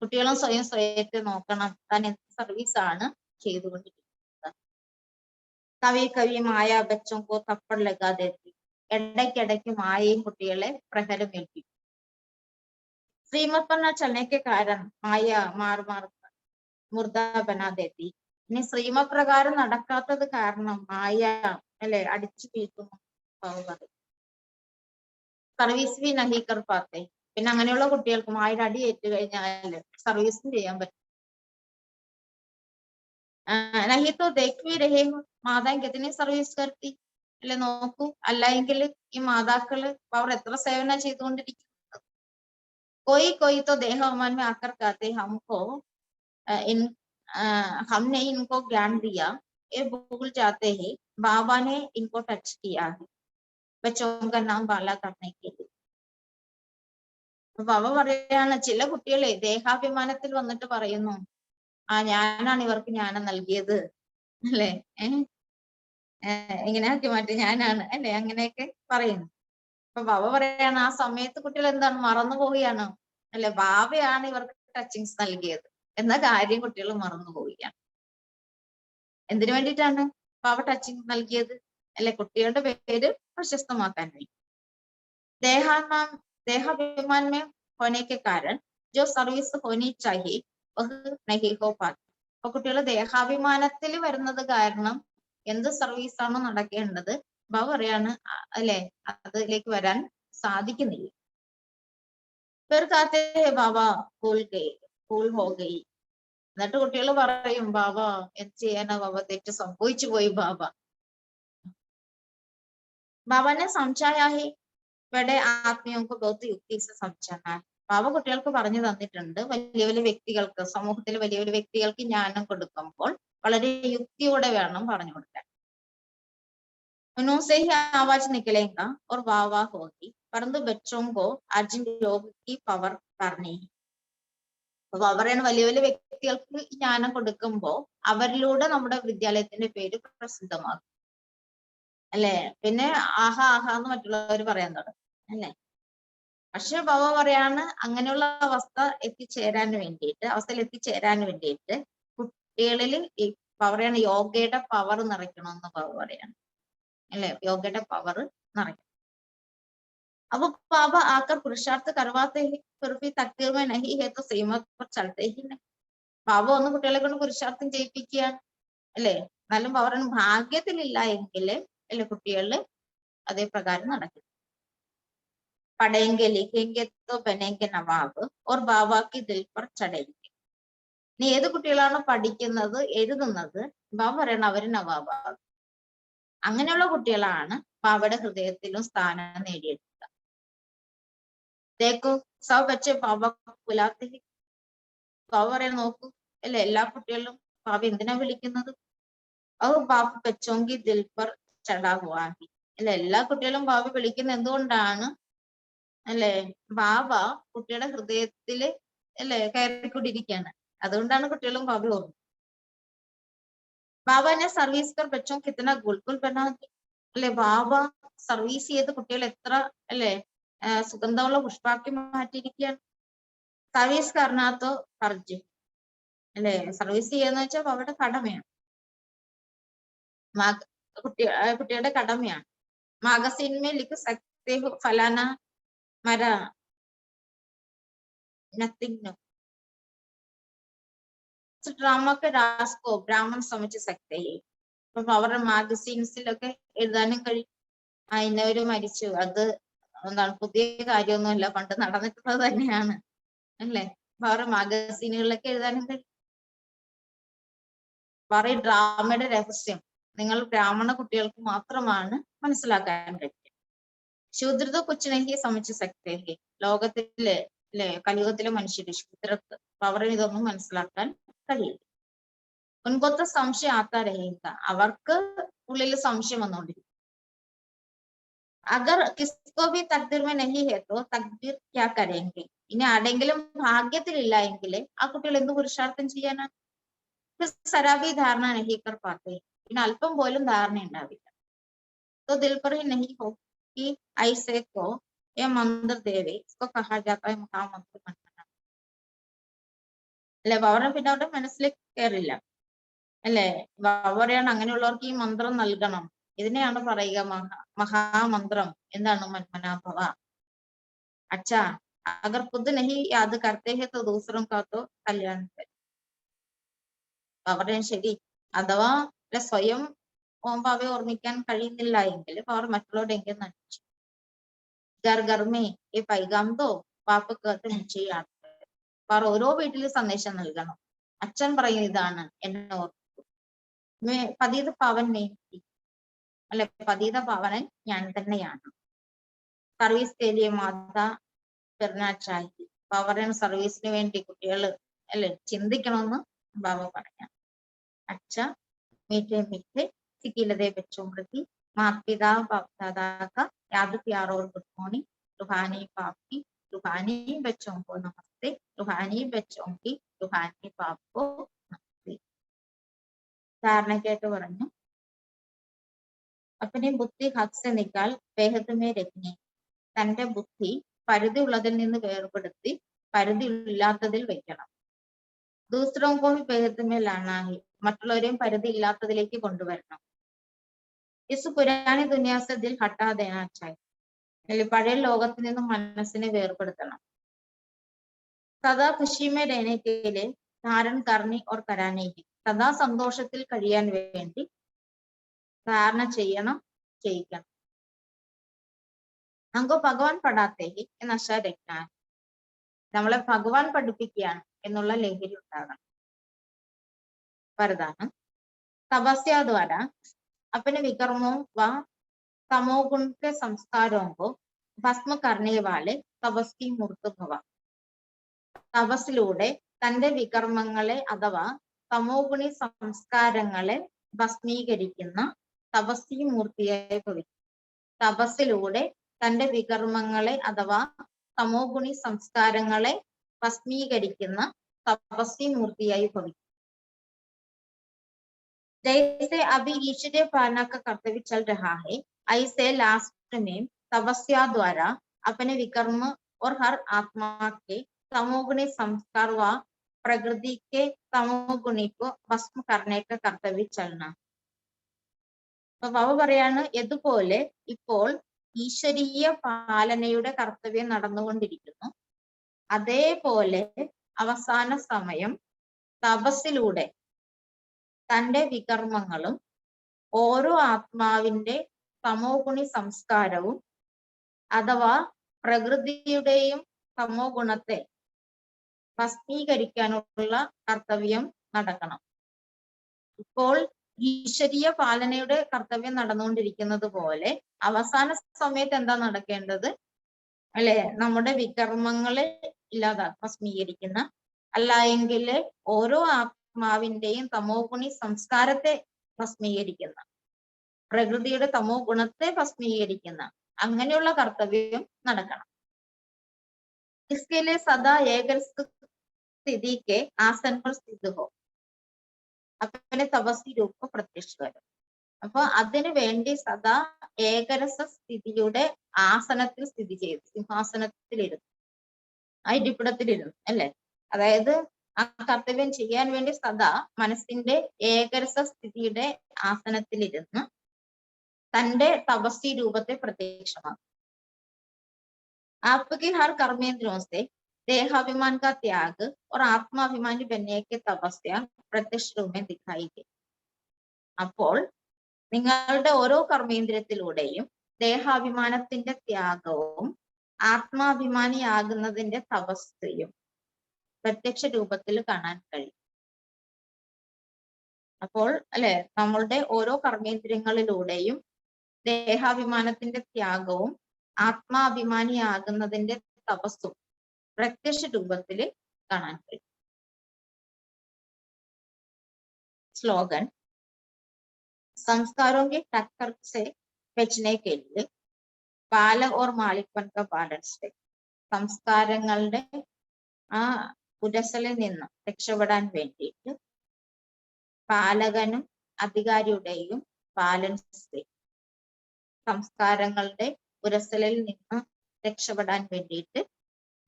കുട്ടികളും സ്വയത്തെ നോക്കണം, താൻ എന്ത് സർവീസ് ആണ് ചെയ്തുകൊണ്ടിരിക്കുന്നത്. കവി കവി മായ ബച്ചോं को थप्पड़ लगा देती. ഇടയ്ക്കിടയ്ക്ക് മായയും കുട്ടികളെ പ്രഹരമേൽപ്പിക്കും. ശ്രീമത് पर न चलने के कारण മായ മാർ മുർദ ബനാ ദേത്തി. ഇനി ശ്രീമപ്രകാരം നടക്കാത്തത് കാരണം മായ അല്ലെ അടിച്ചു വീഴ്ത്തുന്നു പറയും. സർവീസ് ബി നഹി കർ പാത്തെ. പിന്നെ അങ്ങനെയുള്ള കുട്ടികൾക്കും ആയിരം അടി ഏറ്റു കഴിഞ്ഞാൽ സർവീസും ചെയ്യാൻ പറ്റും. നഹി തോ ദേഖ് ഭി രഹേ ഹോ മാതാ കിതനി സർവീസ് കർത്തി. അല്ലെ നോക്കൂ, അല്ല എങ്കിൽ ഈ മാതാക്കള് അവർ എത്ര സേവന ചെയ്തുകൊണ്ടിരിക്കും. कोई तो देह अभिमान में आकर कहते हमको इन हमने इनको ज्ञान दिया, ये भूल जाते हैं बाबा ने इनको टच किया है बच्चों का नाम बाला करने के लिए. ബാബ പറയാണ് ചില കുട്ടികളെ ദേഹാഭിമാനത്തിൽ വന്നിട്ട് പറയുന്നു ഞാനാണ് ഇവർക്ക് ജ്ഞാനം നൽകിയത് അല്ലെ, ഇങ്ങനെ ആക്കി മാറ്റി ഞാനാണ് അല്ലെ, അങ്ങനെയൊക്കെ പറയുന്നു. അപ്പൊ ബാബ പറയാണ് ആ സമയത്ത് കുട്ടികൾ എന്താണ് മറന്നു പോവുകയാണ് അല്ലെ, ബാബയാണ് ഇവർക്ക് ടച്ചിങ്സ് നൽകിയത് എന്ന കാര്യം കുട്ടികൾ മറന്നു പോവുകയാണ്. എന്തിനു വേണ്ടിയിട്ടാണ് ബാബ ടച്ചിങ് നൽകിയത് അല്ലെ, കുട്ടികളുടെ പേര് പ്രശസ്തമാക്കാൻ വേണ്ടി. देहाभिमान में होने के कारण जो सर्विस होनी चाहिए वह नहीं हो पाती. അപ്പൊ കുട്ടികൾ ദേഹാഭിമാനത്തിൽ വരുന്നത് കാരണം എന്ത് സർവീസാണോ നടക്കേണ്ടത് ബാബ പറയാണ് അല്ലെ അതിലേക്ക് വരാൻ സാധിക്കുന്നില്ല. പേർക്കാത്തെ ബാബ ഭൂൽ ഹോ ഗയി. എന്നിട്ട് കുട്ടികൾ പറയും ബാബ എന്ത് ചെയ്യാനാ ബാബ, തെറ്റ് സംഭവിച്ചു പോയി ബാബ. ബാബനെ സംശയാഹി ഇവിടെ ആത്മീയങ്ങൾക്ക് ബഹുത്ത് യുക്തി സംശയമാണ്. ബാബ കുട്ടികൾക്ക് പറഞ്ഞു തന്നിട്ടുണ്ട് വലിയ വലിയ വ്യക്തികൾക്ക്, സമൂഹത്തിൽ വലിയ വലിയ വ്യക്തികൾക്ക് ജ്ഞാനം കൊടുക്കുമ്പോൾ വളരെ യുക്തിയോടെ വേണം പറഞ്ഞു കൊടുക്കാൻ. उनसे ही आवाज निकलेगा और वाह वाह होगी, परंतु बच्चों को अर्जुन योग की पावर करनी है. അപ്പൊ അവരാണ് വലിയ വലിയ വ്യക്തികൾക്ക് ജ്ഞാനം കൊടുക്കുമ്പോ അവരിലൂടെ നമ്മുടെ വിദ്യാലയത്തിന്റെ പേര് പ്രസിദ്ധമാകും അല്ലെ. പിന്നെ ആഹാ ആഹാ എന്ന് മറ്റുള്ളവർ പറയാൻ തുടങ്ങും അല്ലെ. പക്ഷെ ബാബ പറയാണ് അങ്ങനെയുള്ള അവസ്ഥയിൽ എത്തിച്ചേരാൻ വേണ്ടിയിട്ട് കുട്ടികളിൽ ഈ പറയാണ് യോഗയുടെ പവർ നിറയ്ക്കണമെന്ന് ബാബ പറയാണ് അല്ലെ, യോഗയുടെ പവർ നിറയ്ക്കണം. അപ്പൊ ബാബ ആക്കർ പുരുഷാർത്ഥ കർവാത്തെ തക്തീർ മേ നഹി ഹേ തോ ശ്രീമത് പർ ചലത്തെ ഹി നഹി. ബാബ ഒന്ന് കുട്ടികളെ കൊണ്ട് പുരുഷാർത്ഥം ചെയ്യിപ്പിക്കുകയാണ് അല്ലെ, എന്നാലും അവരുടെ ഭാഗ്യത്തിലില്ല എങ്കിൽ അല്ലെ കുട്ടികളിൽ അതേ പ്രകാരം നടക്കും. പഠേങ്കെ ലിഖേങ്കെ തോ ബനേങ്കെ നവാബ് ഓർ ബാബ കി ദിൽ പർ ചടേങ്കെ. നീ ഏത് കുട്ടികളാണ് പഠിക്കുന്നത് എഴുതുന്നത് ബാബ പറയണം അവര് നവാബാകും. അങ്ങനെയുള്ള കുട്ടികളാണ് ബാബയുടെ ഹൃദയത്തിലും സ്ഥാനം നേടിയെടുക്കുക. ദേക്കോ സബ് ബच्चे ബാബ ബുലാത്തെ ഹി. ബാബ പറയാൻ നോക്കൂ അല്ലെ, എല്ലാ കുട്ടികളും ബാബ എന്തിനാ വിളിക്കുന്നത്? അത് ബാബ ബച്ചോങ്കി ദിൽ പർ ചടാ ഹുവാ ഹി. അല്ലെ, എല്ലാ കുട്ടികളും ബാബ വിളിക്കുന്നത് എന്തുകൊണ്ടാണ് അല്ലെ, ബാബ കുട്ടിയുടെ ഹൃദയത്തില് അല്ലെ കയറിക്കൊണ്ടിരിക്കുകയാണ്. അതുകൊണ്ടാണ് കുട്ടികളും ബാബ ഓർമ്മ. ബാബനെ സർവീസ് കർ ബച്ചോ കിത്തന ഗുൽഗുൽ ബനാതി. അല്ലെ, ബാബ സർവീസ് ചെയ്ത് കുട്ടികൾ എത്ര അല്ലെ സുഗന്ധമുള്ള പുഷ്പാക്കി മാറ്റിയിരിക്കുകയാണ്. സർവീസ് കർണാത്തോ ഫർജ് അല്ലെ, സർവീസ് ചെയ്യാന്ന് വെച്ചാൽ ബാബയുടെ കടമയാണ്, കുട്ടികളുടെ കടമയാണ്. മാഗസീൻമേ ലിഖ് സക്തേ ഹോ ഫലാന മര നത്തിങ് നോ. ഡ്രാമ के रास को ब्राह्मण समझ सकते हैं. അപ്പൊ അവരുടെ മാഗസീൻസിലൊക്കെ എഴുതാനും കഴിയും ഇന്നവര് മരിച്ചു, അത് എന്താണ് പുതിയ കാര്യമൊന്നുമല്ല, പണ്ട് നടന്നിട്ടുള്ളത് തന്നെയാണ് അല്ലെ. അവരുടെ മാഗസീനുകളിലൊക്കെ എഴുതാനും കഴിയും. പറയും ഡ്രാമയുടെ രഹസ്യം നിങ്ങൾ ബ്രാഹ്മണ കുട്ടികൾക്ക് മാത്രമാണ് മനസ്സിലാക്കാൻ കഴിയും. ശൂദ്രത കൊച്ചിനെങ്കിൽ സമിച്ച് സക്തേഹി. ലോകത്തിലെ അല്ലെ കലിയുഗത്തിലെ മനുഷ്യര് ശൂദ്രത്ത് അവരെ ഇതൊന്നും മനസ്സിലാക്കാൻ കഴിയില്ല. മുൻപത്തെ സംശയം ആത്താരഹിക്ക, അവർക്ക് ഉള്ളിൽ സംശയം വന്നുകൊണ്ടിരിക്കും. അഗർ കിസ്കോ ഭി തക്ദീർ മേ നഹി ഹേ തോ തക്ദീർ ക്യാ കരേംഗെ. ഇനി ആരെങ്കിലും ഭാഗ്യത്തിലില്ല എങ്കിൽ ആ കുട്ടികൾ എന്ത് പുരുഷാർത്ഥം ചെയ്യാനാണ്? സരാബി ധാരണ നഹി കർ പാത്തെ. പിന്നെ അല്പം പോലും ധാരണ ഉണ്ടാവില്ല. तो दिल पर ही नहीं हो कि ऐसे को ये मंत्र देवे इसको कहा जाता है महामंत्र मंत्र അല്ലെ. അവരുടെ പിന്നെ അവരുടെ മനസ്സിലേക്ക് കയറില്ല അല്ലെ. പറയാണ് അങ്ങനെയുള്ളവർക്ക് ഈ മന്ത്രം നൽകണം, ഇതിനെയാണ് പറയുക മഹാമന്ത്രം. എന്താണ്? മന്മനാഭവ. അച്ഛാ അഗർ खुद नहीं याद करते हैं तो दूसरों का तो कल्याण है. പവറിന് ശരി അഥവാ സ്വയം ബാബയെ ഓർമ്മിക്കാൻ കഴിയുന്നില്ല എങ്കിൽ പവർ മറ്റുള്ളവരെങ്കിലും നടിച്ചു ഗർഗർമേ ഈ പൈഗാന്തോ പാപ്പക്കകത്ത് നിശ്ചയാണ് പവർ ഓരോ വീട്ടിൽ സന്ദേശം നൽകണം. അച്ഛൻ പറയുന്ന ഇതാണ് എന്നെ ഓർമ്മ പതീത പവൻ അല്ലെ, പതീത പവനൻ ഞാൻ തന്നെയാണ്. സർവീസ് കേലിയ മാതാ പെർണാച്ചായി പവറിന് സർവീസിന് വേണ്ടി കുട്ടികൾ അല്ലെ ചിന്തിക്കണമെന്ന് ബാബ പറയാം. അച്ഛ मीठे मीठे सिकिलदे बच्चों प्रति माता पिता बाप दादा का याद प्यार और गुड मॉर्निंग. रूहानी बाप की रूहानी बच्चों को नमस्ते. रूहानी बच्चों की रूहानी बाप को नमस्ते. ധാരണയ്ക്കായിട്ട് പറഞ്ഞു अपनी बुद्धि हद से निकाल बेहद में रखने. തന്റെ ബുദ്ധി പരിധി ഉള്ളതിൽ നിന്ന് വേർപെടുത്തി പരിധി ഇല്ലാത്തതിൽ വെക്കണം. ദൂസറോं को भी बेहद में लाना है. മറ്റുള്ളവരെയും പരിധി ഇല്ലാത്തതിലേക്ക് കൊണ്ടുവരണം. ഇസ് പുരാനി ദുനിയാസെ ദിൽ ഹട്ടാ ദേനാ ചാഹിയെ. പഴയ ലോകത്തിൽ നിന്നും മനസ്സിനെ വേർപെടുത്തണം. സദാ ഖുശിമേ രഹനെ കെ ലിയെ ധാരൺ കർണി ഓർ കരാനെ ഹി. സദാ സന്തോഷത്തിൽ കഴിയാൻ വേണ്ടി ധാരണ ചെയ്യണം, ചെയ്യിക്കണം. നമുക്ക് ഭഗവാൻ പഠാത്തെ ഹി നശ രഖ്നാ. നമ്മളെ ഭഗവാൻ പഠിപ്പിക്കുകയാണ് എന്നുള്ള ലഹരി ഉണ്ടാകണം. वरदान तपस्या द्वारा अपने विकर्मों व तमोगुण के संस्कारों को भस्म करने वाले तपस्वी मूर्त भव. തപസ്സിലൂടെ തന്റെ വികർമ്മങ്ങളെ അഥവാ തമോഗുണി സംസ്കാരങ്ങളെ ഭസ്മീകരിക്കുന്ന തപസ്വി മൂർത്തിയായി ഭവിക്കും. തപസ്സിലൂടെ തന്റെ വികർമ്മങ്ങളെ അഥവാ തമോഗുണി സംസ്കാരങ്ങളെ ഭസ്മീകരിക്കുന്ന തപസ്വി മൂർത്തിയായി ഭവിക്കും. जैसे अभी ईश्वरीय पालना का कर्तव्य चल रहा है, ऐसे लास्ट में तपस्या द्वारा अपने विकर्म और हर आत्मा के तमोगुणी संस्कार व प्रकृति के तमोगुणी को भस्म करने का कर्तव्य चलना. അപ്പൊ ബാബ പറയാണ് ഇതുപോലെ ഇപ്പോൾ ഈശ്വരീയ പാലനയുടെ കർത്തവ്യം നടന്നുകൊണ്ടിരിക്കുന്നു. അതേപോലെ അവസാന സമയം തപസ്സിലൂടെ തന്റെ വികർമ്മങ്ങളും ഓരോ ആത്മാവിന്റെ തമോ ഗുണി സംസ്കാരവും അഥവാ പ്രകൃതിയുടെയും തമോ ഗുണത്തെ ഭസ്മീകരിക്കാനുള്ള കർത്തവ്യം നടക്കണം. ഇപ്പോൾ ഈശ്വരീയ പാലനയുടെ കർത്തവ്യം നടന്നുകൊണ്ടിരിക്കുന്നത് പോലെ അവസാന സമയത്ത് എന്താ നടക്കേണ്ടത് അല്ലെ? നമ്മുടെ വികർമ്മങ്ങളെ ഭസ്മീകരിക്കുന്ന അല്ല എങ്കിൽ ഓരോ ആത്മാവിന്റെയും തമോ ഗുണി സംസ്കാരത്തെ ഭസ്മീകരിക്കുന്ന, പ്രകൃതിയുടെ തമോ ഗുണത്തെ ഭസ്മീകരിക്കുന്ന അങ്ങനെയുള്ള കർത്തവ്യം നടക്കണം. इसके लिए सदा एक स्थिति के आसन पर स्थित हो अपने तपस्वी रूप को प्रत्यक्ष करो. അപ്പൊ അതിനു വേണ്ടി സദാ ഏകരസ സ്ഥിതിയുടെ ആസനത്തിൽ സ്ഥിതി ചെയ്ത് സിംഹാസനത്തിലിരുന്നു, ആ ഇരിപ്പിടത്തിലിരുന്നു അല്ലെ. അതായത് ആ കർത്തവ്യം ചെയ്യാൻ വേണ്ടി സദാ മനസ്സിന്റെ ഏകരസ സ്ഥിതിയുടെ ആസനത്തിലിരുന്ന് തന്റെ തപസ്വി രൂപത്തെ പ്രത്യക്ഷമാക്കും. आपके हर कर्मेंद्रियों से देहाभिमान का त्याग और आत्माभिमानी बनने की तपस्या प्रत्यक्ष रूप में दिखाई दे. അപ്പോൾ നിങ്ങളുടെ ഓരോ കർമ്മേന്ദ്രിയത്തിലൂടെയും ദേഹാഭിമാനത്തിന്റെ ത്യാഗവും ആത്മാഭിമാനിയാകുന്നതിന്റെ തപസ്യയും പ്രത്യക്ഷ രൂപത്തിൽ കാണാൻ കഴിയും. അപ്പോൾ അല്ലെ, നമ്മളുടെ ഓരോ കർമ്മേന്ദ്രിയങ്ങളിലൂടെയും ദേഹാഭിമാനത്തിന്റെ ത്യാഗവും ആത്മാഭിമാനിയാകുന്നതിന്റെ തപസ്സും പ്രത്യക്ഷ രൂപത്തിൽ കാണാൻ കഴിയും. स्लोगन संस्कारों के टक्कर से बचने के लिए पालक और मालिकपन का बैलेंस है. സംസ്കാരങ്ങളുടെ ആ ഉരസലിൽ നിന്ന് രക്ഷപ്പെടാൻ വേണ്ടിയിട്ട് പാലകനും അധികാരിയുടെയും ബാലൻസ്, സംസ്കാരങ്ങളുടെ ഉരസലിൽ നിന്ന് രക്ഷപ്പെടാൻ വേണ്ടിയിട്ട്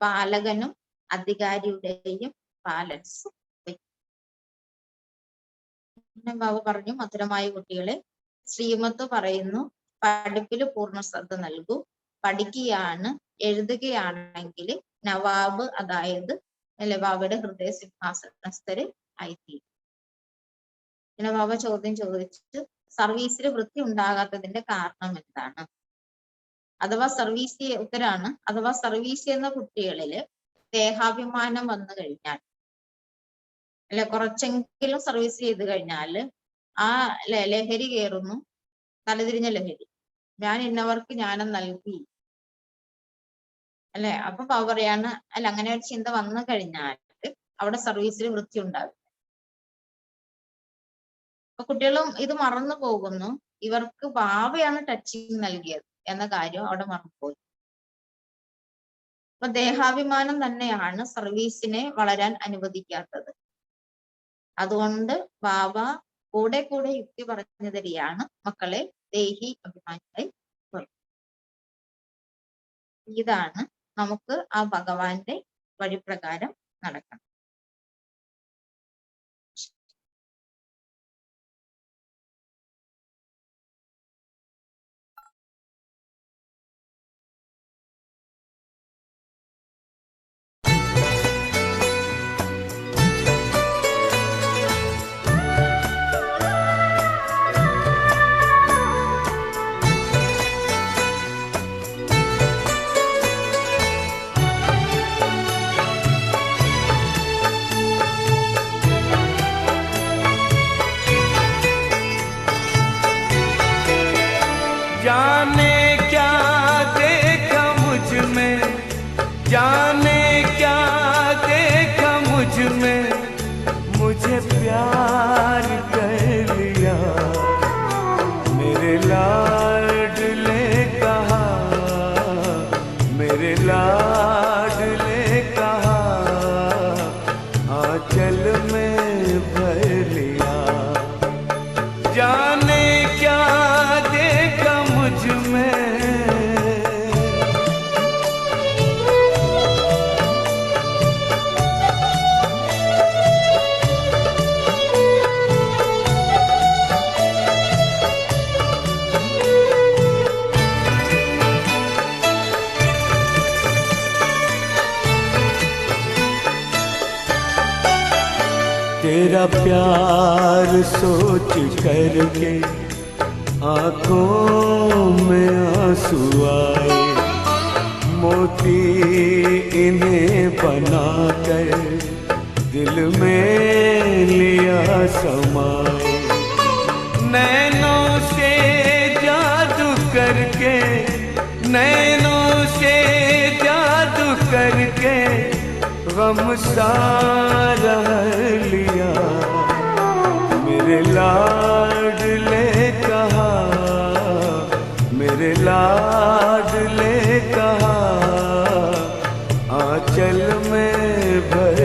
പാലകനും അധികാരിയുടെയും ബാലൻസ്. പിന്നെ ബാബു പറഞ്ഞു, മധുരമായ കുട്ടികളെ, ശ്രീമത്ത് പറയുന്നു പഠിപ്പിൽ പൂർണ്ണ ശ്രദ്ധ നൽകൂ. പഠിക്കുകയാണ്, എഴുതുകയാണെങ്കിൽ നവാബ്, അതായത് ബാബയുടെ ഹൃദയ സിംഹാസനസ്ഥര് ആയിത്തീരും. ഇങ്ങനെ ബാബ ചോദ്യം ചോദിച്ചിട്ട് സർവീസിൽ വൃത്തി ഉണ്ടാകാത്തതിന്റെ കാരണം എന്താണ്? അഥവാ ഉത്തരാണ്, അഥവാ സർവീസ് ചെയ്യുന്ന കുട്ടികളില് ദേഹാഭിമാനം വന്നു കഴിഞ്ഞാൽ, അല്ലെ കുറച്ചെങ്കിലും സർവീസ് ചെയ്ത് കഴിഞ്ഞാൽ ആ ലഹരി കയറുന്നു, തലതിരിഞ്ഞ ലഹരി. ഞാൻ ഇന്നവർക്ക് ജ്ഞാനം നൽകി, അല്ലെ. അപ്പൊ പറയാണ്, അല്ല, അങ്ങനെ ഒരു ചിന്ത വന്നു കഴിഞ്ഞാൽ അവിടെ സർവീസിൽ വൃത്തി ഉണ്ടാകും. അപ്പൊ കുട്ടികളും ഇത് മറന്നു പോകുന്നു. ഇവർക്ക് ബാബയാണ് ടച്ചിങ് നൽകിയത് എന്ന കാര്യം അവിടെ മറന്നുപോയി. അപ്പൊ ദേഹാഭിമാനം തന്നെയാണ് സർവീസിനെ വളരാൻ അനുവദിക്കാത്തത്. അതുകൊണ്ട് ബാബ കൂടെ കൂടെ യുക്തി പറഞ്ഞു തരികയാണ്, മക്കളെ ദേഹി അഭിമാനിയായി വരും. ഇതാണ് നമുക്ക് ആ ഭഗവാന്റെ വഴിപ്രകാരം നടക്കണം. जाने क्या देखा मुझ में, जाने क्या देखा मुझ में, मुझे प्यार कर लिया। मेरे लाडले कहा, मेरे लाडले कहा, आंचल में भर लिया। जाने क्या देखा मुझ में, तेरा प्यार सोच करके आंखों में आंसू आए। मोती इन्हें बनाकर दिल में लिया समाए। नैनों से जादू करके, नैनों से जादू करके गम सारा लिया। मेरे लाडले कहा, मेरे लाडले कहा, आंचल में भर